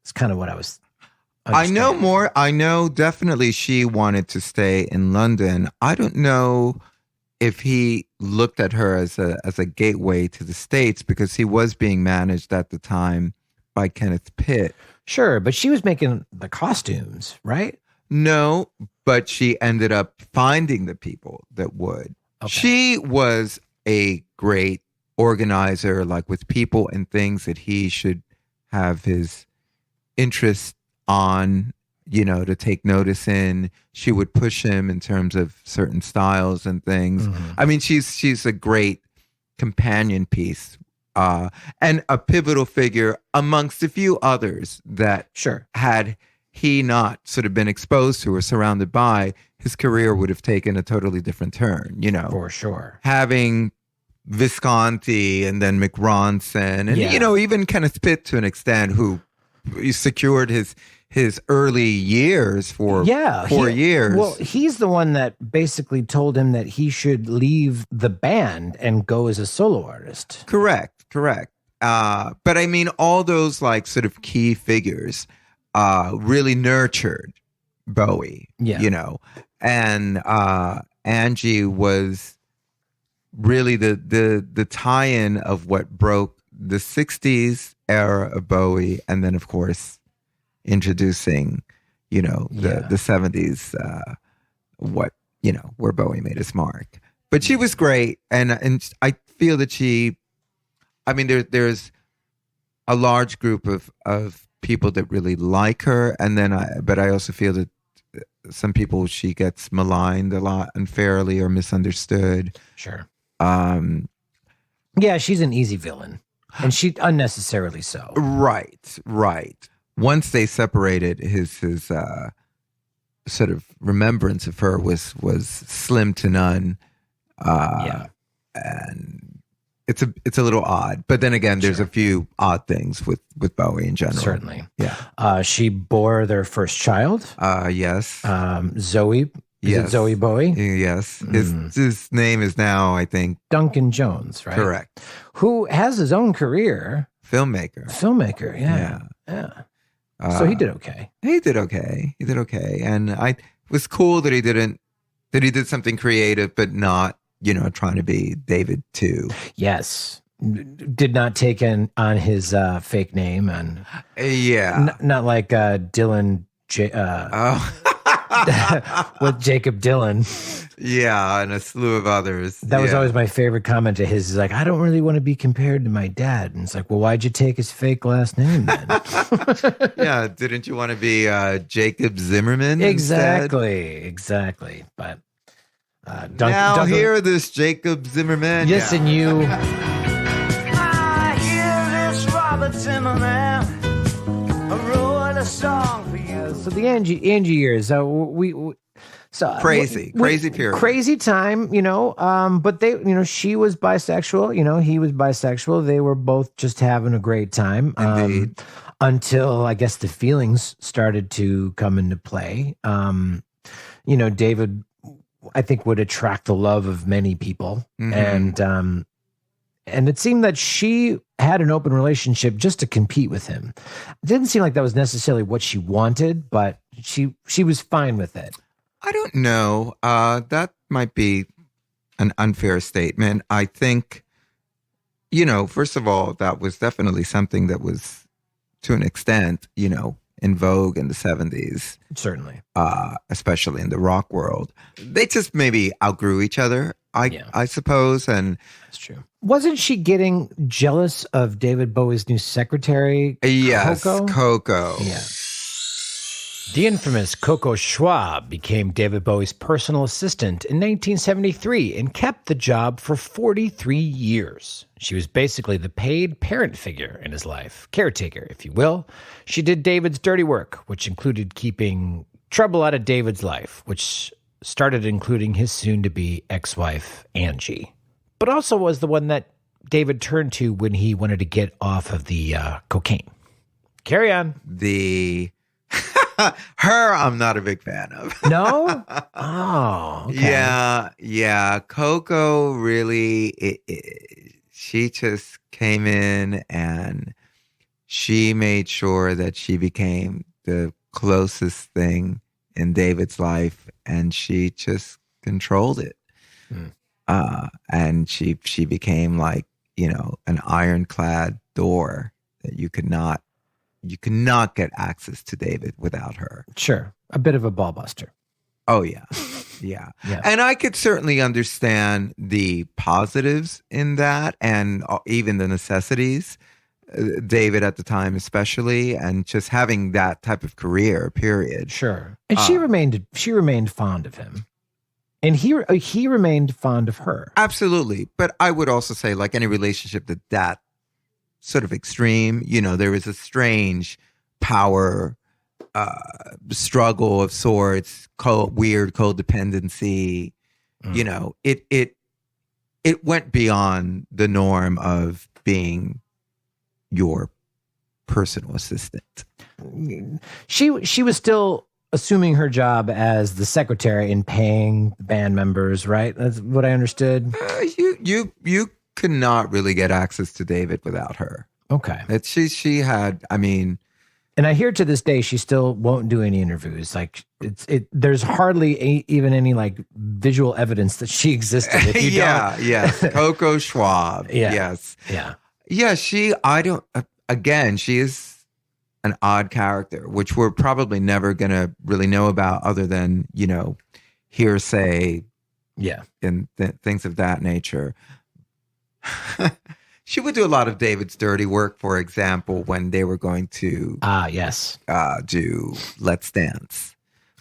It's kind of what I was understanding. I know definitely she wanted to stay in London. I don't know if he looked at her as a gateway to the States, because he was being managed at the time by Kenneth Pitt. Sure, but she was making the costumes, right? No, but she ended up finding the people that would. Okay. She was a great organizer, with people and things that he should have his interest on, to take notice in. She would push him in terms of certain styles and things. Mm-hmm. I mean, she's a great companion piece and a pivotal figure amongst a few others that had he not sort of been exposed to or surrounded by, his career would have taken a totally different turn, For sure. Having Visconti and then McRonson and, even Kenneth Pitt to an extent, who secured his early years for 4 years. Well, he's the one that basically told him that he should leave the band and go as a solo artist. Correct. But I mean, all those sort of key figures really nurtured Bowie, and Angie was really the tie-in of what broke the 60s era of Bowie, and then of course introducing, the 70s, where Bowie made his mark. But she was great, and I feel that there's a large group of people that really like her, but I also feel that some people, she gets maligned a lot unfairly or misunderstood. Sure. Yeah, she's an easy villain, and she unnecessarily so. Right. Once they separated, his sort of remembrance of her was slim to none. And it's a little odd, but then again, there's a few odd things with Bowie in general. Certainly. Yeah. She bore their first child. Yes. Zoe. Is it Zoe Bowie? Yes. His name is now, I think, Duncan Jones, right? Correct. Who has his own career. Filmmaker. Yeah. So he did okay. He did okay. And it was cool that he did something creative, but not, trying to be David too. Yes. Did not take on his fake name, and not like Dylan with Jacob Dylan. Yeah, and a slew of others. That was always my favorite comment of his. He's like, I don't really want to be compared to my dad. And it's like, well, why'd you take his fake last name then? Yeah, didn't you want to be Jacob Zimmerman? Exactly. But Duncan, hear this, Jacob Zimmerman. Yes, and you. I hear this, Robert Zimmerman. I wrote a song for you. So the Angie years, crazy period, crazy time, but they, she was bisexual, he was bisexual. They were both just having a great time. Indeed. Until I guess the feelings started to come into play. David, I think, would attract the love of many people. Mm-hmm. And it seemed that she had an open relationship just to compete with him. It didn't seem like that was necessarily what she wanted, but she was fine with it. I don't know. That might be an unfair statement. I think, first of all, that was definitely something that was, to an extent, in vogue in the 70s. Certainly. Especially in the rock world. They just maybe outgrew each other, I suppose. And that's true. Wasn't she getting jealous of David Bowie's new secretary? Yes, Coco. Yeah. The infamous Coco Schwab became David Bowie's personal assistant in 1973 and kept the job for 43 years. She was basically the paid parent figure in his life, caretaker, if you will. She did David's dirty work, which included keeping trouble out of David's life, which started including his soon-to-be ex-wife, Angie, but also was the one that David turned to when he wanted to get off of the cocaine. Carry on. Her, I'm not a big fan of. No? Oh, okay. Yeah. Coco really, she just came in and she made sure that she became the closest thing in David's life, and she just controlled it. And she became like, an ironclad door that you could not get access to David without her. Sure. A bit of a ball buster. Oh, yeah. Yeah. And I could certainly understand the positives in that, and even the necessities. David at the time especially, and just having that type of career, period. Sure. And she remained fond of him. And he remained fond of her. Absolutely. But I would also say, like any relationship that sort of extreme, there is a strange power struggle of sorts, weird codependency. It went beyond the norm of being your personal assistant. She was still assuming her job as the secretary and paying the band members, right? That's what I understood. You could not really get access to David without her. Okay. She had, and I hear to this day she still won't do any interviews. Like there's hardly even any like visual evidence that she existed. If you don't. Yes. Coco Schwab. Yeah. Yes. Yeah. Yeah, she is an odd character, which we're probably never going to really know about other than, hearsay. Yeah. And things of that nature. She would do a lot of David's dirty work, for example, when they were going to do Let's Dance.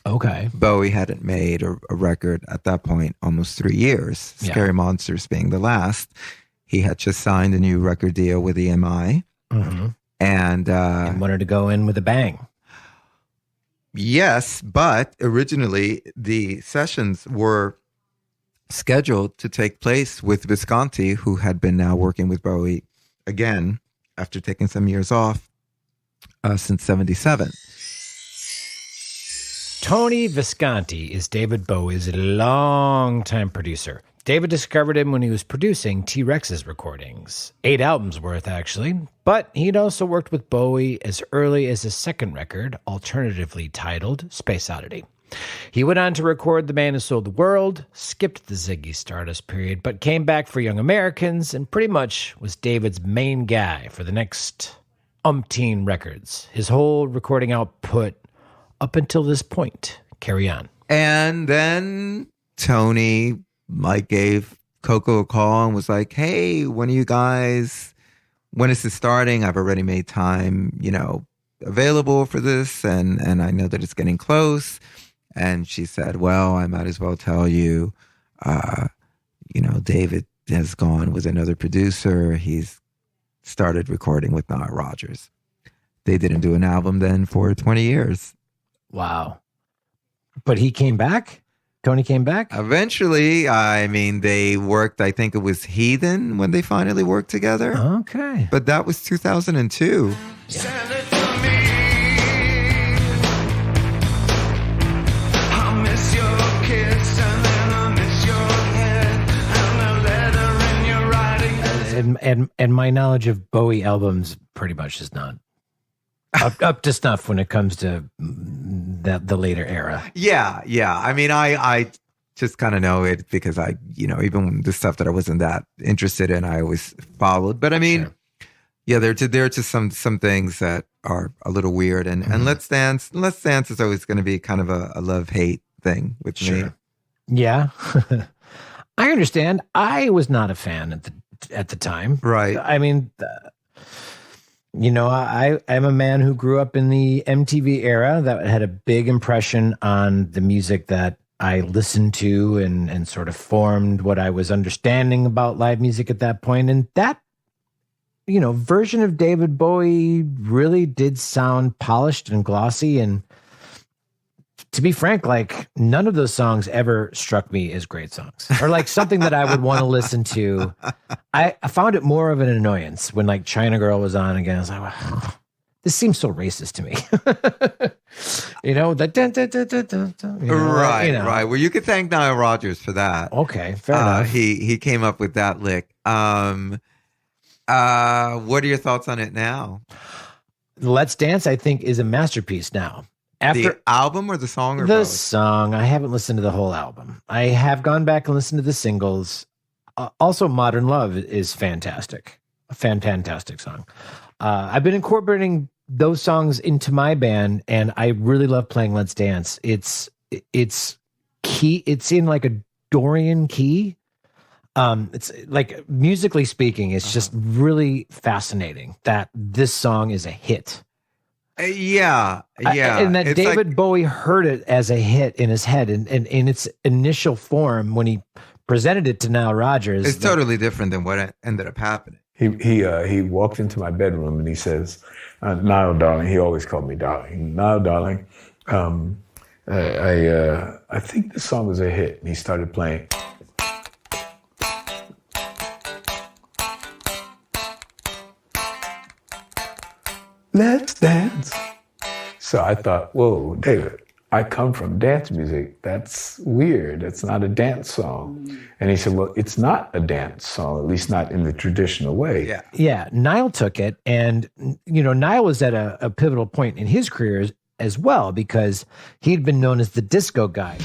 Okay. Bowie hadn't made a record at that point almost 3 years, Scary Monsters being the last. He had just signed a new record deal with EMI. Mm-hmm. And wanted to go in with a bang. Yes, but originally the sessions were scheduled to take place with Visconti, who had been now working with Bowie again after taking some years off since 1977. Tony Visconti is David Bowie's longtime producer. David discovered him when he was producing T-Rex's recordings, 8 albums worth actually, but he'd also worked with Bowie as early as his second record, alternatively titled Space Oddity. He went on to record The Man Who Sold the World, skipped the Ziggy Stardust period, but came back for Young Americans and pretty much was David's main guy for the next umpteen records. His whole recording output up until this point. Carry on. And then Tony gave Coco a call and was like, hey, when is this starting? I've already made time, available for this. And I know that it's getting close. And she said, well, I might as well tell you, David has gone with another producer. He's started recording with Nile Rodgers. They didn't do an album then for 20 years. Wow. But he came back? Tony came back? Eventually, they worked, I think it was Heathen when they finally worked together. Okay. But that was 2002. Send it to me. I miss your kiss and then I miss your head and the letter in your writing. And my knowledge of Bowie albums pretty much is not up to snuff when it comes to the later era. Yeah. I just kind of know it because I, even the stuff that I wasn't that interested in, I always followed. But sure. Yeah, there are just some things that are a little weird. And Let's Dance is always going to be kind of a love-hate thing with me. Yeah. I understand. I was not a fan at the time. Right. I'm a man who grew up in the MTV era that had a big impression on the music that I listened to and sort of formed what I was understanding about live music at that point. And that, version of David Bowie really did sound polished and glossy. And to be frank, none of those songs ever struck me as great songs or something that I would want to listen to. I found it more of an annoyance when China Girl was on again. I was like, wow, this seems so racist to me. Right. Well, you could thank Nile Rodgers for that. Okay, fair enough. He came up with that lick. What are your thoughts on it now? Let's Dance, I think, is a masterpiece now. After the album or the song or the both? Song. I haven't listened to the whole album. I have gone back and listened to the singles. Also, Modern Love is fantastic. A fantastic song. I've been incorporating those songs into my band, and I really love playing Let's Dance. It's key. It's in a Dorian key. It's musically speaking, it's just really fascinating that this song is a hit. Yeah. And that David Bowie heard it as a hit in his head, and in its initial form when he presented it to Nile Rodgers. It's totally different than what ended up happening. He walked into my bedroom and he says, Nile, darling, he always called me darling. Nile, darling, I think this song was a hit. And he started playing. Let's dance. So I thought, whoa, David, I come from dance music. That's weird. It's not a dance song. And he said, well, it's not a dance song, at least not in the traditional way. Yeah. Niall took it. And, Niall was at a pivotal point in his career as well, because he'd been known as the disco guy.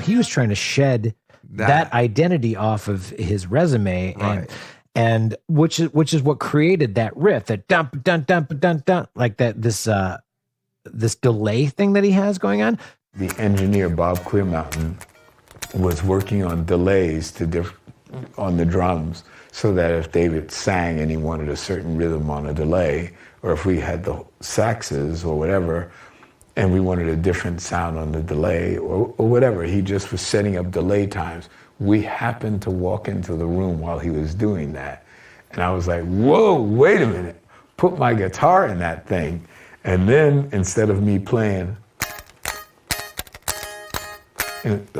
he was trying to shed that identity off of his resume, Right. and which is what created that riff, that dump dun dump dun dun, like that this delay thing that he has going on. The engineer, Bob Clearmountain, was working on delays on the drums so that if David sang and he wanted a certain rhythm on a delay, or if we had the saxes or whatever, and we wanted a different sound on the delay or whatever, he just was setting up delay times. We happened to walk into the room while he was doing that. And I was like, whoa, wait a minute. Put my guitar in that thing. And then instead of me playing,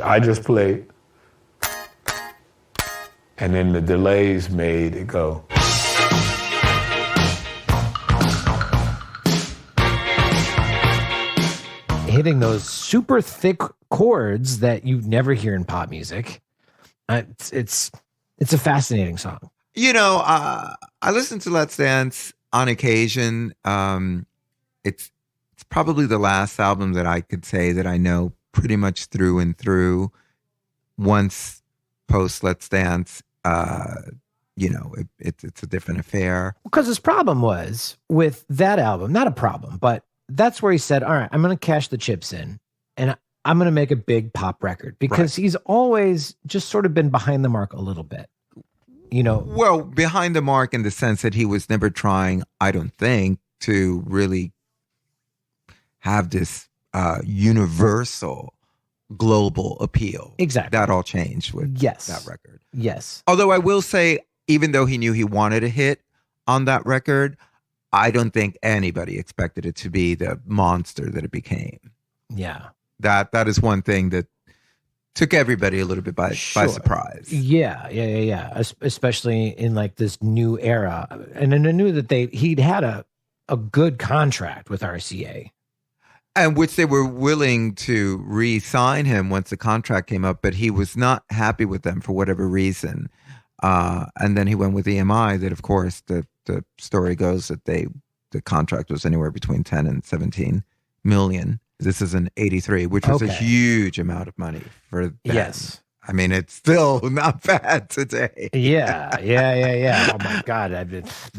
I just played. And then the delays made it go. Hitting those super thick chords that you never hear in pop music. It's a fascinating song. You know, I listen to Let's Dance on occasion. It's probably the last album that I could say that I know pretty much through and through. Once post Let's Dance, you know, it's a different affair. Because his problem was with that album, not a problem, but that's where he said, all right, I'm going to cash the chips in and I'm going to make a big pop record, because he's always just sort of been behind the mark a little bit, you know. Well, behind the mark in the sense that he was never trying, I don't think, to really have this universal global appeal. Exactly. That all changed with that record. Yes. Although I will say, even though he knew he wanted a hit on that record, I don't think anybody expected it to be the monster that it became. Yeah. That is one thing that took everybody a little bit by surprise. Yeah. Especially in like this new era. And then I knew that he'd had a good contract with RCA. And which they were willing to re-sign him once the contract came up, but he was not happy with them for whatever reason. And then he went with EMI. That, of course, the story goes that the contract was anywhere between 10 and 17 million. This is an 83, which was a huge amount of money for them. Yes. I mean, it's still not bad today. Yeah. Oh my God.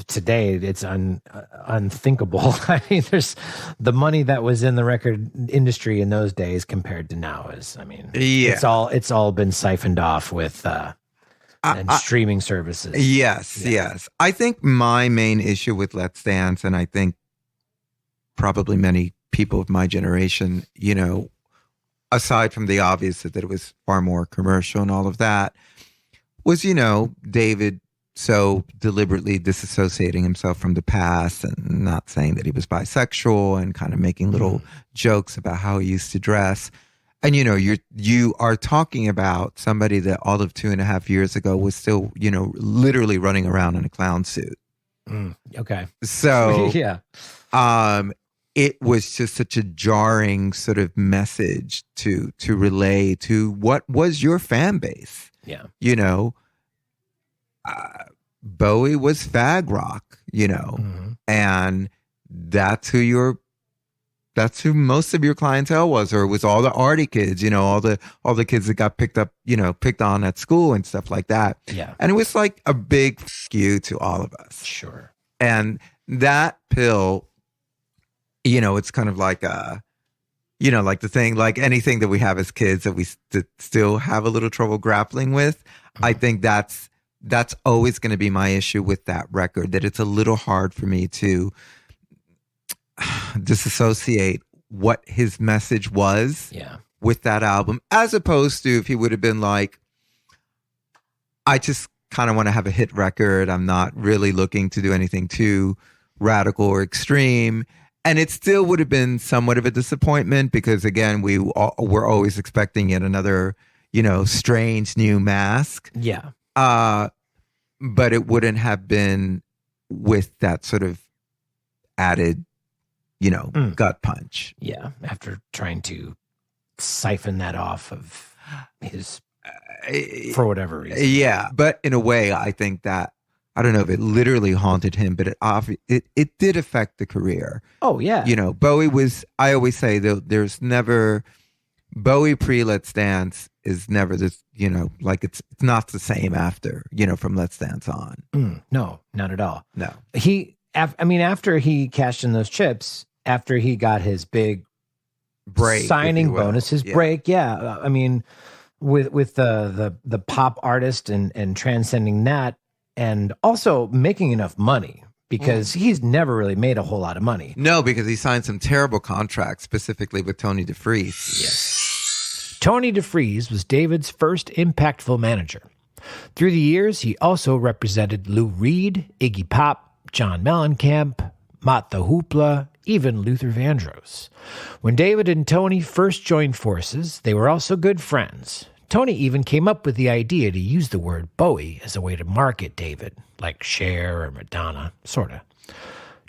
Today it's unthinkable. I mean, there's the money that was in the record industry in those days compared to now it's all been siphoned off with, and streaming services. Yes. I think my main issue with Let's Dance, and I think probably many people of my generation, you know, aside from the obvious that it was far more commercial and all of that, was, you know, David so deliberately disassociating himself from the past and not saying that he was bisexual and kind of making little jokes about how he used to dress. And, you know, you are talking about somebody that all of 2.5 years ago was still, you know, literally running around in a clown suit. Okay. So, yeah. It was just such a jarring sort of message to relay to what was your fan base. Yeah. You know, Bowie was fag rock, you know, and that's who most of your clientele was, or it was all the arty kids, you know, all the kids that got picked on at school and stuff like that. Yeah. And it was like a big skew to all of us. Sure. And that pill, you know, it's kind of like you know, like the thing, like anything that we have as kids that we still have a little trouble grappling with. I think that's always going to be my issue with that record, that it's a little hard for me to disassociate what his message was with that album, as opposed to if he would have been like, I just kind of want to have a hit record. I'm not really looking to do anything too radical or extreme. And it still would have been somewhat of a disappointment because, again, we were always expecting yet another, you know, strange new mask. Yeah. But it wouldn't have been with that sort of added, you know, gut punch. Yeah. After trying to siphon that off of his, for whatever reason. Yeah. But in a way, I think that, I don't know if it literally haunted him, but it did affect the career. Oh, yeah. You know, Bowie was, I always say, there's never, Bowie pre Let's Dance is never this, like it's not the same after, from Let's Dance on. No, not at all. No. After he cashed in those chips, after he got his big break, signing bonus, his break, with the pop artist and transcending that, and also making enough money, because he's never really made a whole lot of money. No, because he signed some terrible contracts, specifically with Tony DeFries. Yes. Tony DeFries was David's first impactful manager. Through the years, he also represented Lou Reed, Iggy Pop, John Mellencamp, Mott the Hoopla, even Luther Vandross. When David and Tony first joined forces, they were also good friends. Tony even came up with the idea to use the word Bowie as a way to market David, like Cher or Madonna, sorta.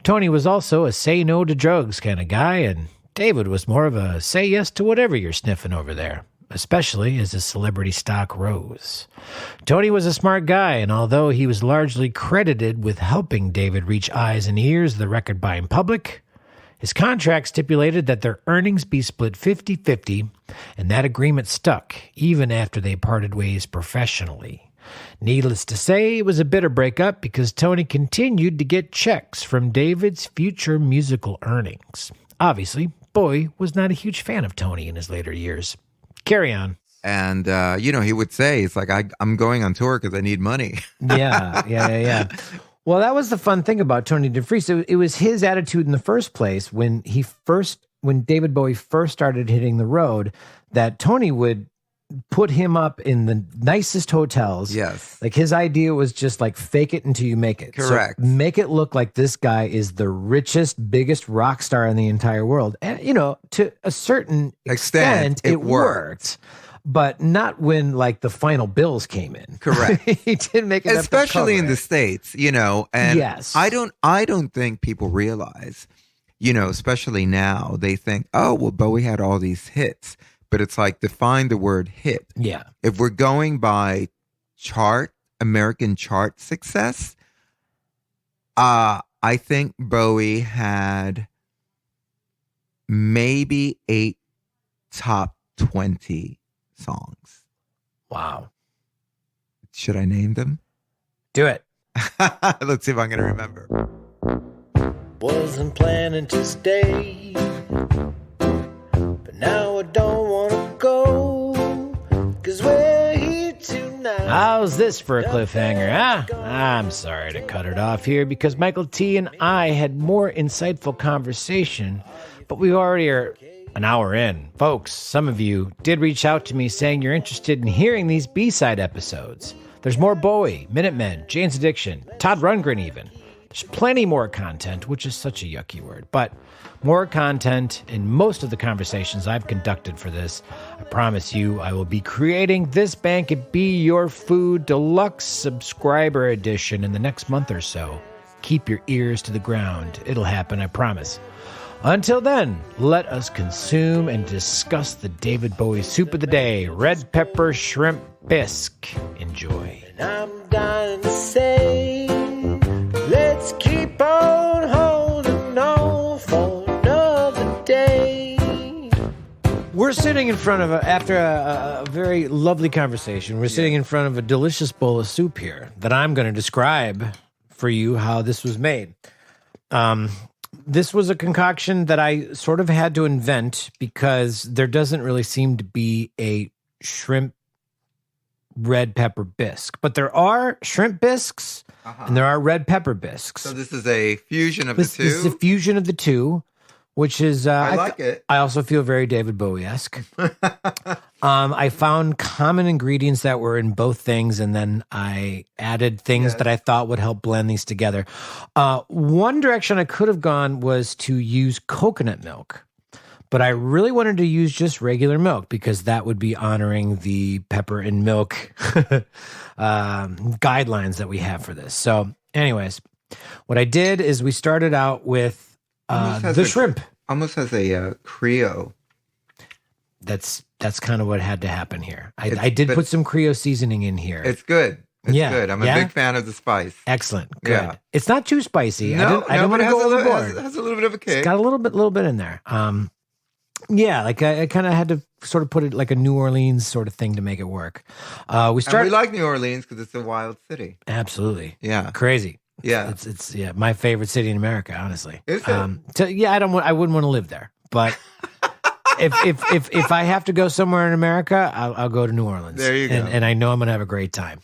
Tony was also a say no to drugs kind of guy, and David was more of a say yes to whatever you're sniffing over there, especially as his celebrity stock rose. Tony was a smart guy, and although he was largely credited with helping David reach eyes and ears of the record-buying public, his contract stipulated that their earnings be split 50-50, and that agreement stuck even after they parted ways professionally. Needless to say, it was a bitter breakup because Tony continued to get checks from David's future musical earnings. Obviously, Bowie was not a huge fan of Tony in his later years. Carry on. And, he would say, it's like, I'm going on tour because I need money. Yeah. Well, that was the fun thing about Tony DeFries. It was his attitude in the first place when David Bowie first started hitting the road, that Tony would put him up in the nicest hotels. Yes. Like his idea was just like fake it until you make it. Correct. So make it look like this guy is the richest, biggest rock star in the entire world. And, to a certain extent it worked. But not when like the final bills came in. Correct. He didn't make it, especially in the States, and yes. I don't think people realize, especially now, they think, oh, well, Bowie had all these hits, but it's like, define the word hit. Yeah. If we're going by American chart success, I think Bowie had maybe 8 top 20 songs. Wow. Should I name them? Do it. Let's see if I'm going to remember. Wasn't planning to stay, but now I don't want to go, 'cause we're here tonight. How's this for a cliffhanger, huh? I'm sorry to cut it off here because Michael T. and I had more insightful conversation, but we already are an hour in. Folks, some of you did reach out to me saying you're interested in hearing these B-side episodes. There's more Bowie, Minutemen, Jane's Addiction, Todd Rundgren even. There's plenty more content, which is such a yucky word, but more content in most of the conversations I've conducted for this. I promise you I will be creating This Bank It Be Your Food Deluxe Subscriber Edition in the next month or so. Keep your ears to the ground. It'll happen, I promise. Until then, let us consume and discuss the David Bowie soup of the day, red pepper shrimp bisque. Enjoy. And I'm dying to say, let's keep on holding on for another day. We're sitting in front of, after a very lovely conversation, we're sitting in front of a delicious bowl of soup here that I'm going to describe for you how this was made. This was a concoction that I sort of had to invent because there doesn't really seem to be a shrimp red pepper bisque. But there are shrimp bisques and there are red pepper bisques. So this is a fusion of the two? This is a fusion of the two, which is... I like it. I also feel very David Bowie-esque. I found common ingredients that were in both things, and then I added things that I thought would help blend these together. One direction I could have gone was to use coconut milk, but I really wanted to use just regular milk because that would be honoring the pepper and milk guidelines that we have for this. So anyways, what I did is we started out with the shrimp. Almost has a Creole. That's kind of what had to happen here. I did put some Creole seasoning in here. It's good. It's good. I'm a big fan of the spice. Excellent. Good. Yeah. It's not too spicy. No, I didn't want to go overboard. It has a little bit of a kick. It's got a little bit in there. Yeah, like I kind of had to sort of put it like a New Orleans sort of thing to make it work. We like New Orleans because it's a wild city. Absolutely. Yeah. Crazy. Yeah. It's my favorite city in America, honestly. Is it? I wouldn't want to live there, but if I have to go somewhere in America, I'll go to New Orleans. There you go. And I know I'm going to have a great time.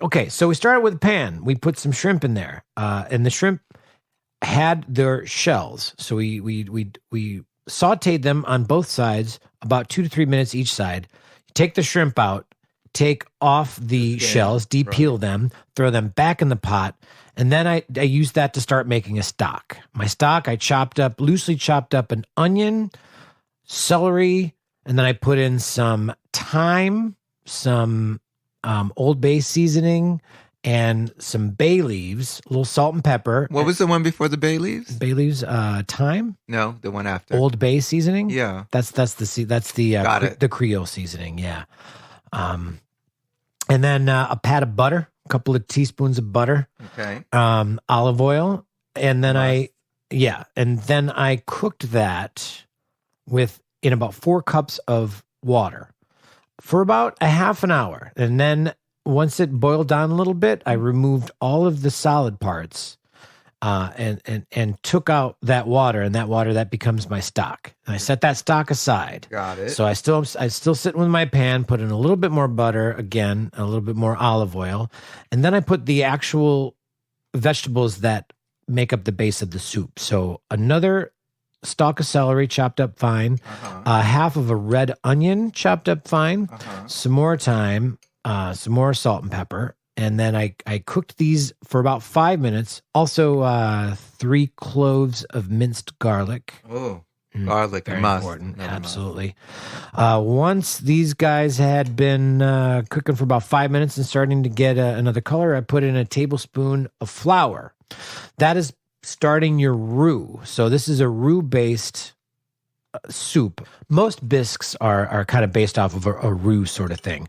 Okay, so we started with a pan. We put some shrimp in there, and the shrimp had their shells. So we sauteed them on both sides, about 2 to 3 minutes each side. Take the shrimp out, take off the shells, de-peel them, throw them back in the pot, and then I used that to start making a stock. My stock, I loosely chopped up an onion, celery, and then I put in some thyme, some Old Bay seasoning, and some bay leaves, a little salt and pepper. What was the one before the bay leaves? Bay leaves, thyme? No, the one after. Old Bay seasoning? Yeah. That's the Creole seasoning, yeah. And then a pat of butter, a couple of teaspoons of butter. Okay. Olive oil, and then I cooked that in about 4 cups of water for about a half an hour. And then once it boiled down a little bit, I removed all of the solid parts and took out that water, and that becomes my stock. And I set that stock aside. Got it. So I still sitting with my pan, put in a little bit more butter, again, a little bit more olive oil, and then I put the actual vegetables that make up the base of the soup. So another stalk of celery chopped up fine, half of a red onion chopped up fine, some more thyme, some more salt and pepper. And then I cooked these for about 5 minutes. Also, 3 cloves of minced garlic. Oh, garlic, very must. important. Absolutely. Once these guys had been cooking for about 5 minutes and starting to get another color, I put in a tablespoon of flour. That is starting your roux. So this is a roux-based soup. Most bisques are kind of based off of a roux sort of thing.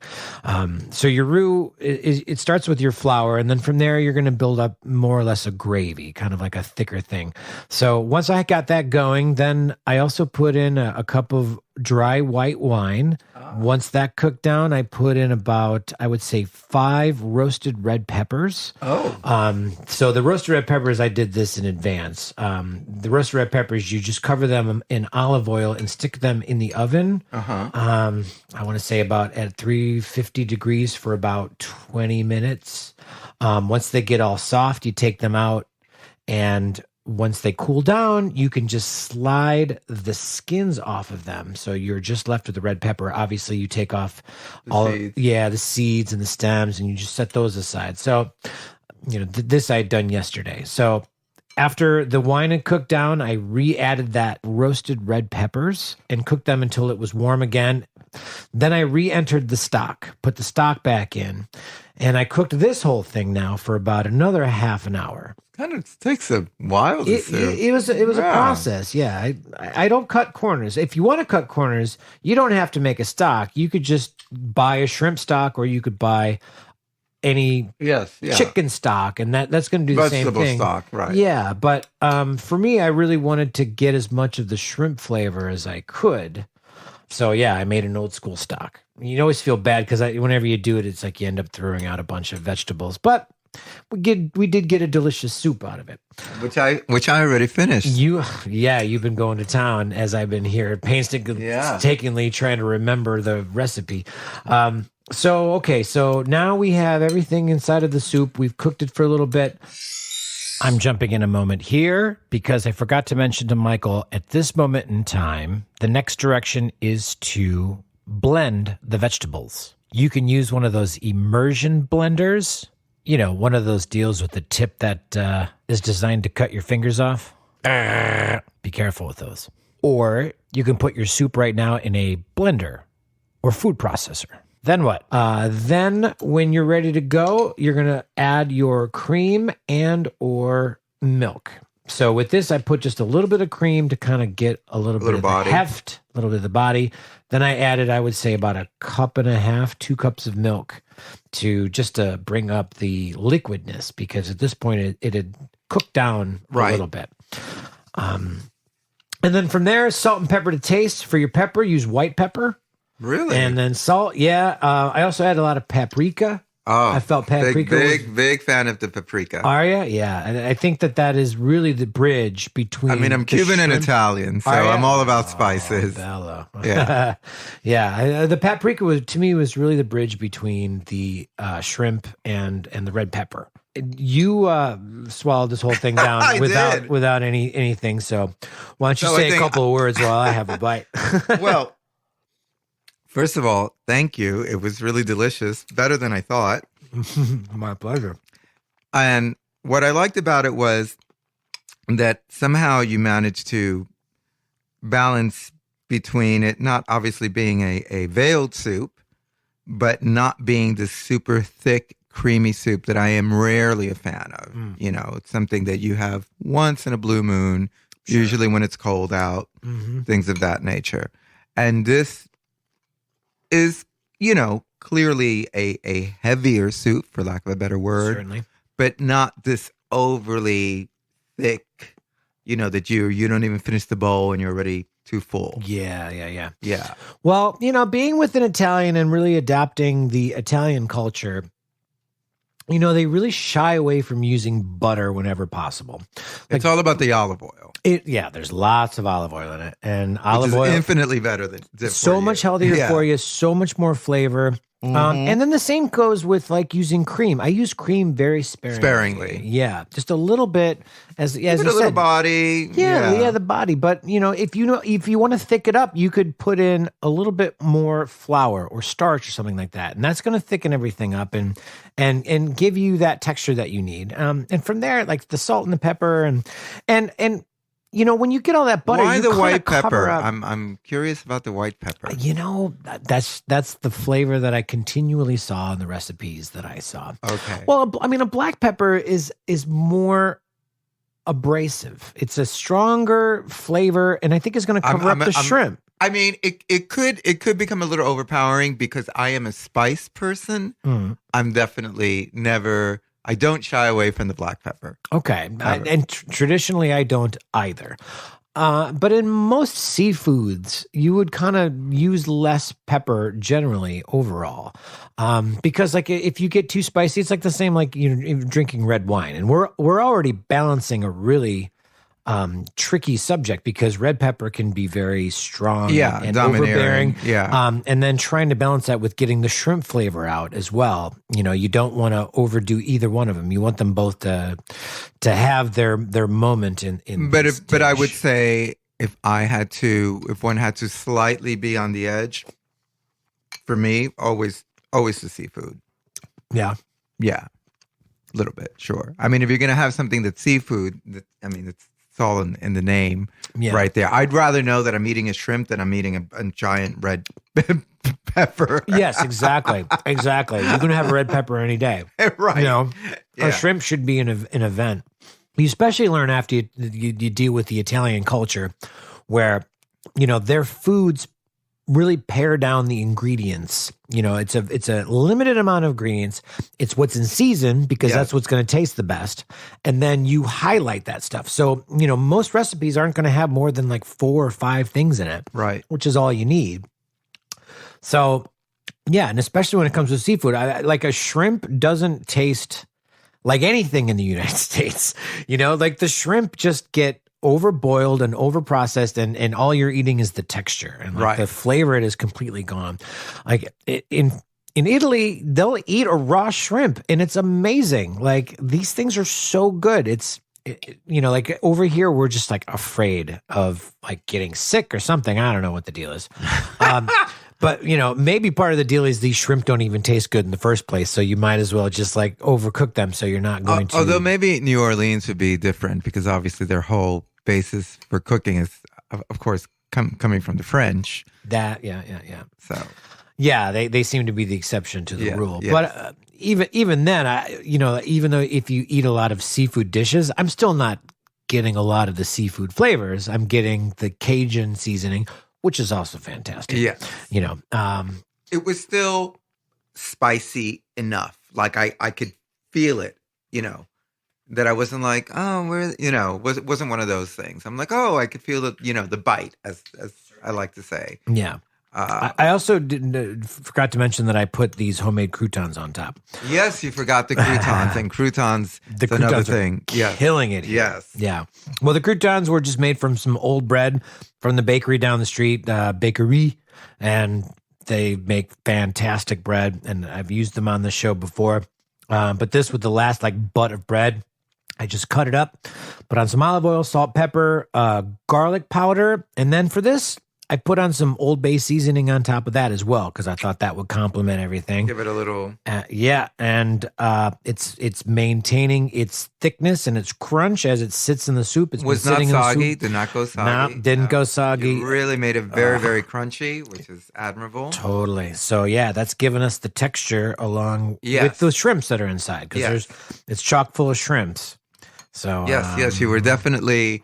So your roux, it starts with your flour, and then from there you're going to build up more or less a gravy, kind of like a thicker thing. So once I got that going, then I also put in a cup of dry white wine. Once that cooked down, I put in about, I would say, 5 roasted red peppers. So the roasted red peppers, I did this in advance. The roasted red peppers, you just cover them in olive oil and stick them in the oven. I want to say about at 350 degrees for about 20 minutes. Once they get all soft, you take them out, and once they cool down, you can just slide the skins off of them. So you're just left with the red pepper. Obviously, you take off the seeds and the stems, and you just set those aside. So, this I had done yesterday. So after the wine had cooked down, I re-added that roasted red peppers and cooked them until it was warm again. Then I re-entered the stock, put the stock back in, and I cooked this whole thing now for about another half an hour. Kind of takes a while. It was a process. Yeah, I don't cut corners. If you want to cut corners, you don't have to make a stock. You could just buy a shrimp stock, or you could buy any chicken stock, and that's going to do the same thing. Vegetable stock, right? Yeah, but for me, I really wanted to get as much of the shrimp flavor as I could. So yeah, I made an old school stock. You always feel bad because whenever you do it, it's like you end up throwing out a bunch of vegetables, but we did get a delicious soup out of it, which I already finished. You've been going to town as I've been here painstakingly trying to remember the recipe. So now we have everything inside of the soup. We've cooked it for a little bit. I'm jumping in a moment here because I forgot to mention to Michael, at this moment in time, the next direction is to blend the vegetables. You can use one of those immersion blenders. One of those deals with the tip that is designed to cut your fingers off. Be careful with those. Or you can put your soup right now in a blender or food processor. Then what? Then when you're ready to go, you're going to add your cream and or milk. So with this, I put just a little bit of cream to kind of get a little bit of the heft, a little bit of the body. Then I added, I would say, about 1.5 cups, 2 cups of milk to bring up the liquidness, because at this point it had cooked down a little bit. And then from there, salt and pepper to taste. For your pepper, use white pepper. Really? And then salt. Yeah. I also add a lot of paprika. Oh, I felt paprika. Big fan of the paprika. Are you? Yeah. And I think that is really the bridge between. I mean, I'm Cuban and Italian, so I'm all about spices. Bello. Yeah. Yeah. The paprika to me was really the bridge between the shrimp and the red pepper. You swallowed this whole thing down without anything. So why don't you say a couple of words while I have a bite? Well, first of all, thank you. It was really delicious, better than I thought. My pleasure. And what I liked about it was that somehow you managed to balance between it not obviously being a veiled soup, but not being the super thick, creamy soup that I am rarely a fan of. You know, it's something that you have once in a blue moon, usually when it's cold out, things of that nature. And this is, you know, clearly a heavier soup, for lack of a better word. Certainly. But not this overly thick, you know, that you don't even finish the bowl and you're already too full. Yeah. Yeah. Well, you know, being with an Italian and really adopting the Italian culture, you know, they really shy away from using butter whenever possible. It's all about the olive oil. There's lots of olive oil in it, and olive Which is oil infinitely better than so much healthier for you, so much more flavor. And then the same goes with like using cream. I use cream very sparingly. Yeah, just a little bit, as you said, a little body. Yeah, the body. But you know, if you want to thick it up, you could put in a little bit more flour or starch or something like that, and that's going to thicken everything up and give you that texture that you need. And from there, like the salt and the pepper and. You know, when you get all that butter, why you the white pepper? Up. I'm curious about the white pepper. You know, that's the flavor that I continually saw in the recipes that I saw. Okay. Well, I mean, a black pepper is more abrasive. It's a stronger flavor, and I think it's going to cover up the shrimp. I mean, it could become a little overpowering because I am a spice person. I'm definitely never. I don't shy away from the black pepper. Okay. And traditionally, I don't either. But in most seafoods, you would kind of use less pepper generally overall. Because like if you get too spicy, it's like the same like drinking red wine. And we're already balancing a really tricky subject because red pepper can be very strong and overbearing. Yeah. And then trying to balance that with getting the shrimp flavor out as well. You know, you don't want to overdo either one of them. You want them both to have their moment in But I would say if one had to slightly be on the edge, for me, always the seafood. Yeah. Yeah. A little bit, sure. I mean, if you're going to have something that's seafood, it's all in the name right there. I'd rather know that I'm eating a shrimp than I'm eating a giant red pepper. Yes, exactly. Exactly. You're going to have a red pepper any day. Right. You know, a shrimp should be an event. You especially learn after you deal with the Italian culture where, you know, their foods really pare down the ingredients. You know, it's a limited amount of ingredients. It's what's in season because that's what's going to taste the best. And then you highlight that stuff. So, you know, most recipes aren't going to have more than like 4 or 5 things in it. Right. Which is all you need. So, yeah. And especially when it comes to seafood, like a shrimp doesn't taste like anything in the United States. You know, like the shrimp just get overboiled and overprocessed, and all you're eating is the texture, and like the flavor, it is completely gone. Like in Italy, they'll eat a raw shrimp, and it's amazing. Like these things are so good. You know, like over here, we're just like afraid of like getting sick or something. I don't know what the deal is. But, you know, maybe part of the deal is these shrimp don't even taste good in the first place. So you might as well just like overcook them so you're not going to. Although maybe New Orleans would be different because obviously their whole basis for cooking is, of course, coming from the French. Yeah. So. Yeah, they seem to be the exception to the rule. Yes. But even then, even though if you eat a lot of seafood dishes, I'm still not getting a lot of the seafood flavors. I'm getting the Cajun seasoning, which is also fantastic. Yeah. You know, it was still spicy enough. Like I could feel it, you know, that I wasn't like, oh, where, wasn't one of those things. I'm like, oh, I could feel the bite, as I like to say. Yeah. I also forgot to mention that I put these homemade croutons on top. Yes, you forgot the croutons, and croutons. The croutons another thing. Killing it here. Yes. Yeah. Well, the croutons were just made from some old bread from the bakery down the street, bakery, and they make fantastic bread. And I've used them on the show before. But this with the last butt of bread, I just cut it up, put on some olive oil, salt, pepper, garlic powder, and then for this, I put on some Old Bay seasoning on top of that as well because I thought that would complement everything. Give it a little, yeah, and it's maintaining its thickness and its crunch as it sits in the soup. It's was not soggy. Did not go soggy. No, didn't go soggy. It really made it very, very crunchy, which is admirable. Totally. So yeah, that's giving us the texture along with the shrimps that are inside because it's chock full of shrimps. So yes, you were definitely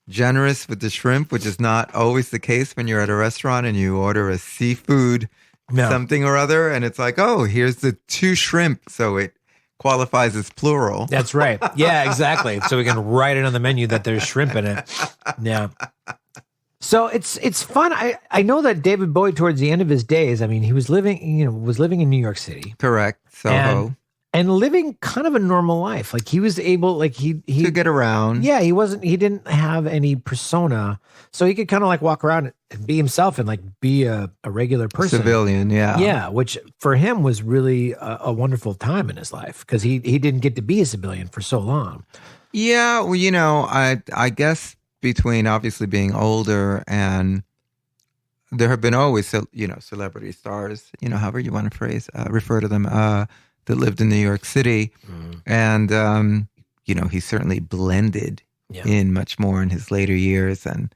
generous with the shrimp, which is not always the case when you're at a restaurant and you order a seafood something or other, and it's like, oh, here's the 2 shrimp, so it qualifies as plural. That's right. Yeah, exactly. So we can write it on the menu that there's shrimp in it. Yeah. So it's fun. I know that David Bowie, towards the end of his days, I mean, he was living in New York City. Correct. Soho. And living kind of a normal life. Like he was able, he to get around. Yeah, he didn't have any persona. So he could kind of walk around and be himself and be a regular person. Civilian, yeah. Yeah, which for him was really a wonderful time in his life because he didn't get to be a civilian for so long. Yeah, well, I guess between obviously being older and there have been always, celebrity stars, however you want to refer to them, that lived in New York City. And, he certainly blended in much more in his later years. And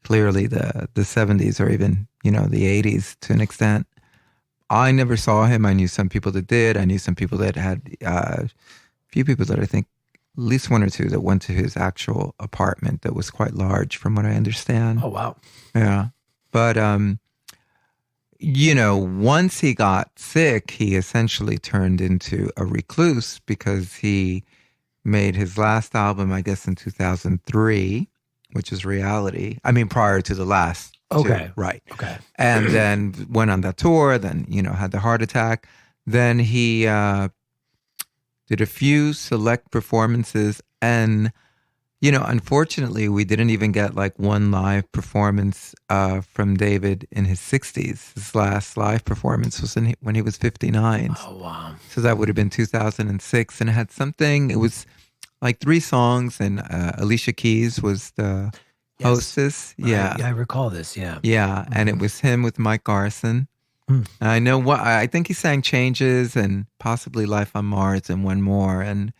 clearly the 70s or even, the 80s to an extent. I never saw him. I knew some people that did. I knew some people that had a few people that I think at least 1 or 2 that went to his actual apartment that was quite large from what I understand. Oh, wow. Yeah. But, once he got sick, he essentially turned into a recluse because he made his last album, I guess, in 2003, which is Reality. I mean, prior to the last. Okay. Right. Okay. And then went on that tour, then, had the heart attack. Then he did a few select performances and unfortunately, we didn't even get one live performance from David in his 60s. His last live performance was when he was 59. Oh, wow. So that would have been 2006. And it had something, it was 3 songs, and Alicia Keys was the hostess. Yeah. I recall this, yeah. Yeah, and it was him with Mike Garson. I know I think he sang Changes and possibly Life on Mars and one more. And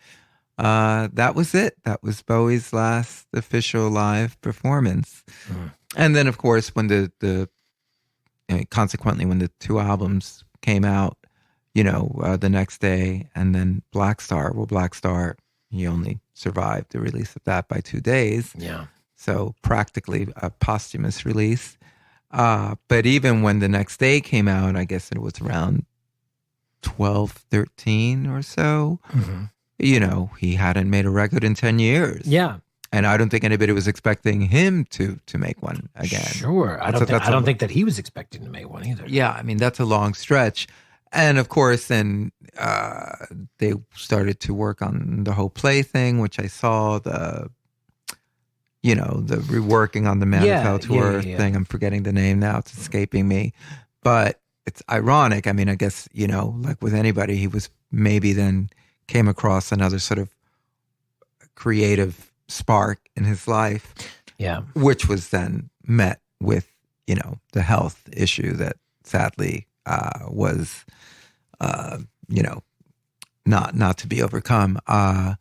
that was it. That was Bowie's last official live performance. And then, of course, when consequently, when the 2 albums came out, the next day, and then Black Star, he only survived the release of that by 2 days. Yeah. So practically a posthumous release. But even when the next day came out, I guess it was around 12, 13 or so. He hadn't made a record in 10 years. Yeah. And I don't think anybody was expecting him to make one again. Sure. I don't think that he was expecting to make one either. Yeah. I mean, that's a long stretch. And of course, then they started to work on the whole Play thing, which I saw the reworking on the Manifest tour thing. I'm forgetting the name now. It's escaping me. But it's ironic. I mean, I guess, like with anybody, he was maybe then came across another sort of creative spark in his life. Yeah. Which was then met with, the health issue that sadly was, not to be overcome.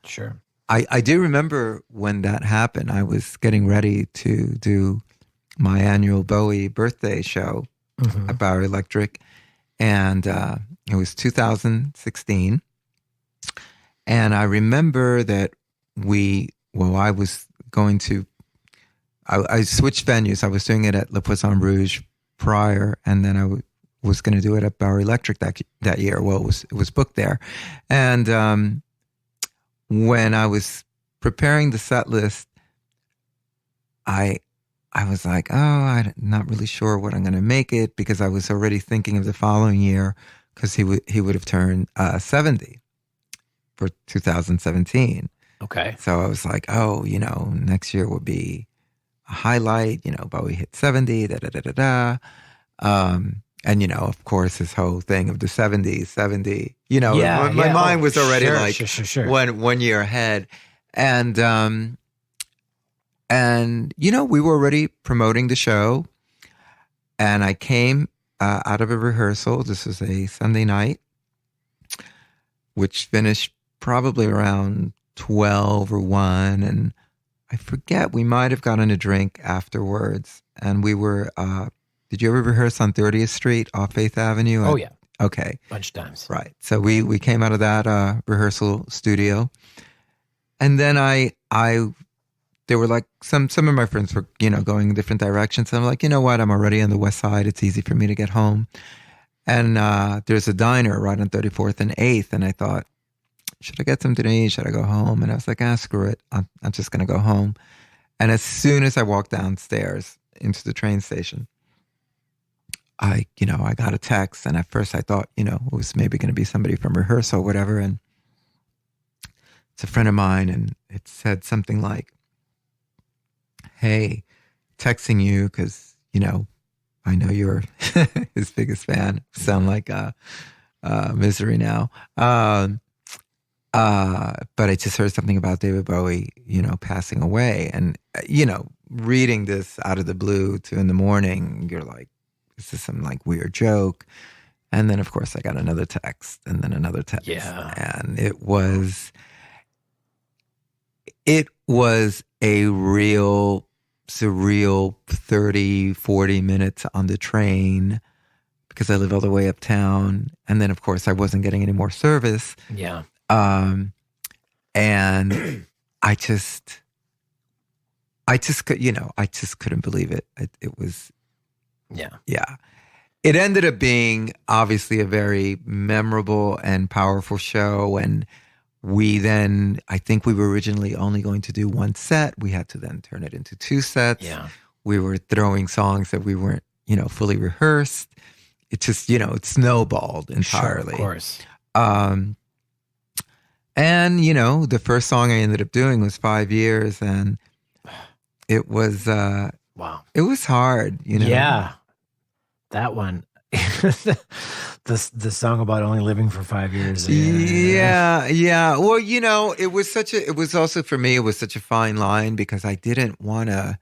Sure. I do remember when that happened, I was getting ready to do my annual Bowie birthday show at Bowery Electric. And it was 2016. And I remember that I was going to, I switched venues. I was doing it at Le Poisson Rouge prior, and then I was going to do it at Bowery Electric that year. Well, it was booked there. And when I was preparing the set list, I was like, oh, I'm not really sure what I'm going to make it, because I was already thinking of the following year, because he would have turned 70 for 2017. Okay. So I was like, oh, next year would be a highlight. Bowie hit 70, da da da da da. And of course, this whole thing of the 70s, 70. My mind was already sure. one year ahead, and we were already promoting the show, and I came out of a rehearsal. This was a Sunday night, which finished probably around 12 or 1, and I forget, we might have gotten a drink afterwards, and we were, did you ever rehearse on 30th Street off Faith Avenue? Oh, yeah. Okay. Bunch of times. Right. So we came out of that rehearsal studio, and then there were like some of my friends were, going in different directions. And I'm like, you know what? I'm already on the West Side. It's easy for me to get home. And there's a diner right on 34th and 8th. And I thought, should I get something to eat? Should I go home? And I was like, screw it. I'm just going to go home. And as soon as I walked downstairs into the train station, I got a text. And at first I thought, it was maybe going to be somebody from rehearsal or whatever. And it's a friend of mine. And it said something like, hey, texting you because, I know you're his biggest fan. Sound like Misery now. But I just heard something about David Bowie, passing away. And, reading this out of the blue 2 a.m, you're like, is this some like weird joke? And then, of course, I got another text and then another text. Yeah. And it was a real surreal 30, 40 minutes on the train, because I live all the way uptown. And then, of course, I wasn't getting any more service. Yeah. And I just couldn't believe it. It was, yeah. It ended up being obviously a very memorable and powerful show. And I think we were originally only going to do 1 set. We had to then turn it into 2 sets. Yeah. We were throwing songs that we weren't, fully rehearsed. It just, it snowballed entirely. Sure, of course. And, the first song I ended up doing was 5 Years, and it was, wow. It was hard, Yeah. That one. the song about only living for 5 years. Yeah. Well, it was also for me, it was such a fine line, because I didn't want to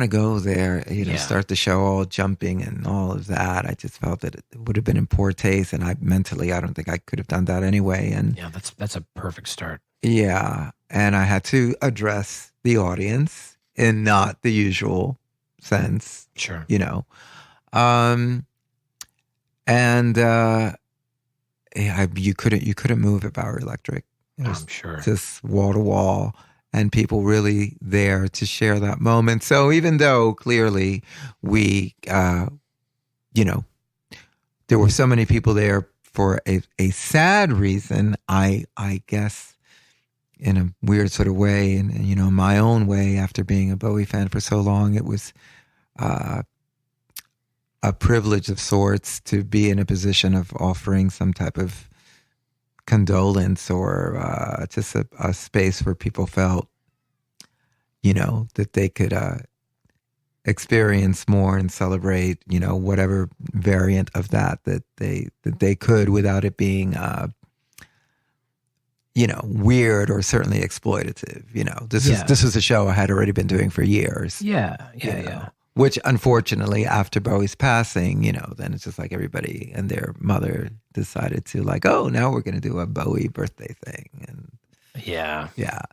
go there, start the show all jumping and all of that. I just felt that it would have been in poor taste, and I don't think I could have done that anyway. And yeah, that's a perfect start. Yeah. And I had to address the audience in not the usual sense. Sure. You couldn't move at Bauer Electric. It was I'm sure. just wall to wall, and people really there to share that moment. So even though clearly we, there were so many people there for a sad reason, I guess, in a weird sort of way, and my own way, after being a Bowie fan for so long, it was a privilege of sorts to be in a position of offering some type of condolence, or just a space where people felt, that they could experience more and celebrate, whatever variant of that they could, without it being, weird or certainly exploitative. This was a show I had already been doing for years. Yeah. Which, unfortunately, after Bowie's passing, then it's just like everybody and their mother decided to like, oh, now we're going to do a Bowie birthday thing. And yeah,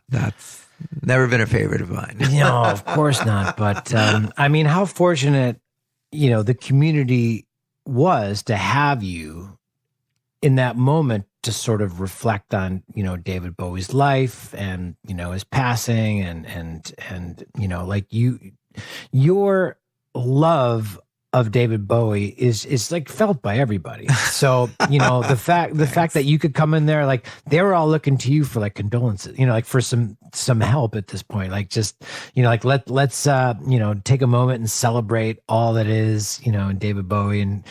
that's never been a favorite of mine. No, of course not. But how fortunate, the community was to have you in that moment to sort of reflect on, David Bowie's life and, his passing and like your love of David Bowie is like felt by everybody. So, the fact that you could come in there, like they were all looking to you for like condolences, like for some help at this point, like just, like let's take a moment and celebrate all that is, in David Bowie. And,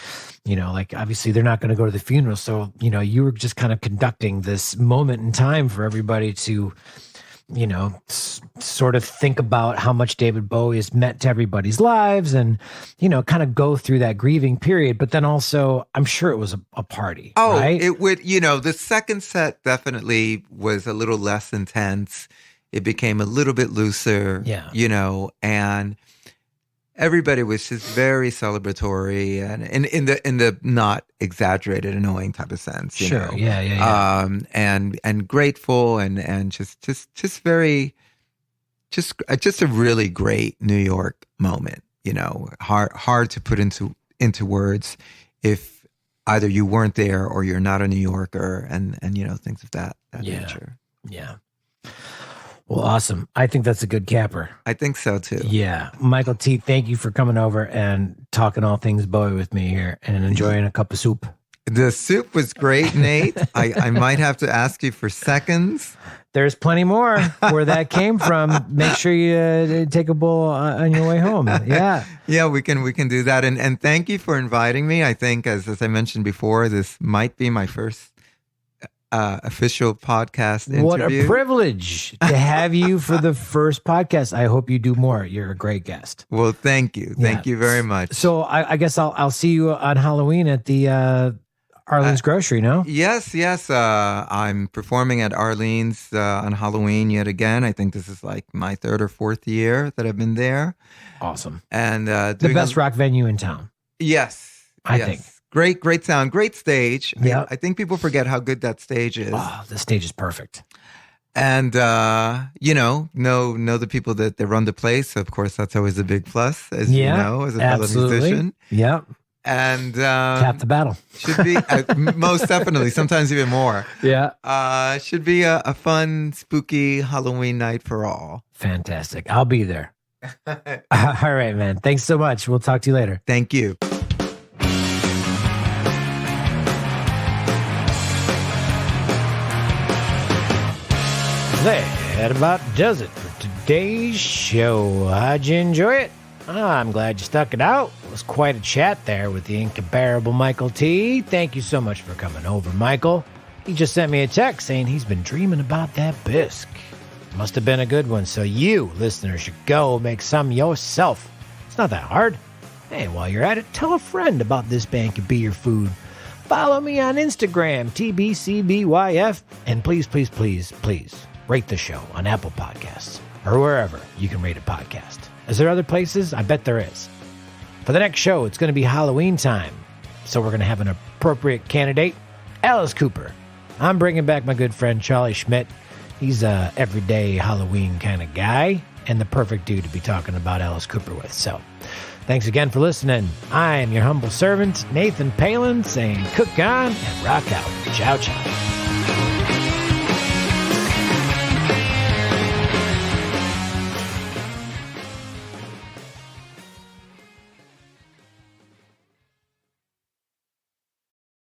like obviously they're not going to go to the funeral. So, you were just kind of conducting this moment in time for everybody to, sort of think about how much David Bowie has meant to everybody's lives and, kind of go through that grieving period. But then also, I'm sure it was a party. Oh, right? It would, the second set definitely was a little less intense. It became a little bit looser, and everybody was just very celebratory and in the not exaggerated, annoying type of sense. Sure. Yeah. And grateful and just very, just a really great New York moment, hard to put into words if either you weren't there or you're not a New Yorker and things of that nature. Yeah. Well, awesome. I think that's a good capper. I think so too. Yeah. Michael T., thank you for coming over and talking all things Bowie with me here and enjoying a cup of soup. The soup was great, Nate. I might have to ask you for seconds. There's plenty more where that came from. Make sure you take a bowl on your way home. Yeah. Yeah, we can do that. And thank you for inviting me. I think, as I mentioned before, this might be my first official podcast interview. What a privilege to have you for the first podcast. I hope you do more. You're a great guest. Well, thank you. Thank you very much. So I guess I'll see you on Halloween at the Arlene's Grocery, no? Yes. I'm performing at Arlene's on Halloween yet again. I think this is like my third or fourth year that I've been there. Awesome. And the best rock venue in town. Yes. I think. Great sound, great stage. Yeah. I think people forget how good that stage is. Oh, the stage is perfect. And, know the people that run the place. Of course, that's always a big plus, as you know, as a fellow musician. Yep. And Tap the battle. Should be, most definitely, sometimes even more. Yeah. Should be a fun, spooky Halloween night for all. Fantastic. I'll be there. All right, man. Thanks so much. We'll talk to you later. Thank you. That about does it for today's show. How'd you enjoy it? I'm glad you stuck it out. It was quite a chat there with the incomparable Michael T. Thank you so much for coming over, Michael. He just sent me a text saying he's been dreaming about that bisque. Must have been a good one, so you, listeners, should go make some yourself. It's not that hard. Hey, while you're at it, tell a friend about this band could be your food. Follow me on Instagram, TBCBYF, and please rate the show on Apple Podcasts or wherever you can rate a podcast. Is there other places? I bet there is. For the next show, it's going to be Halloween time, so we're going to have an appropriate candidate, Alice Cooper. I'm bringing back my good friend Charlie Schmidt. He's a everyday Halloween kind of guy and the perfect dude to be talking about Alice Cooper with. So thanks again for listening. I am your humble servant, Nathan Palin, saying cook on and rock out. Ciao, ciao.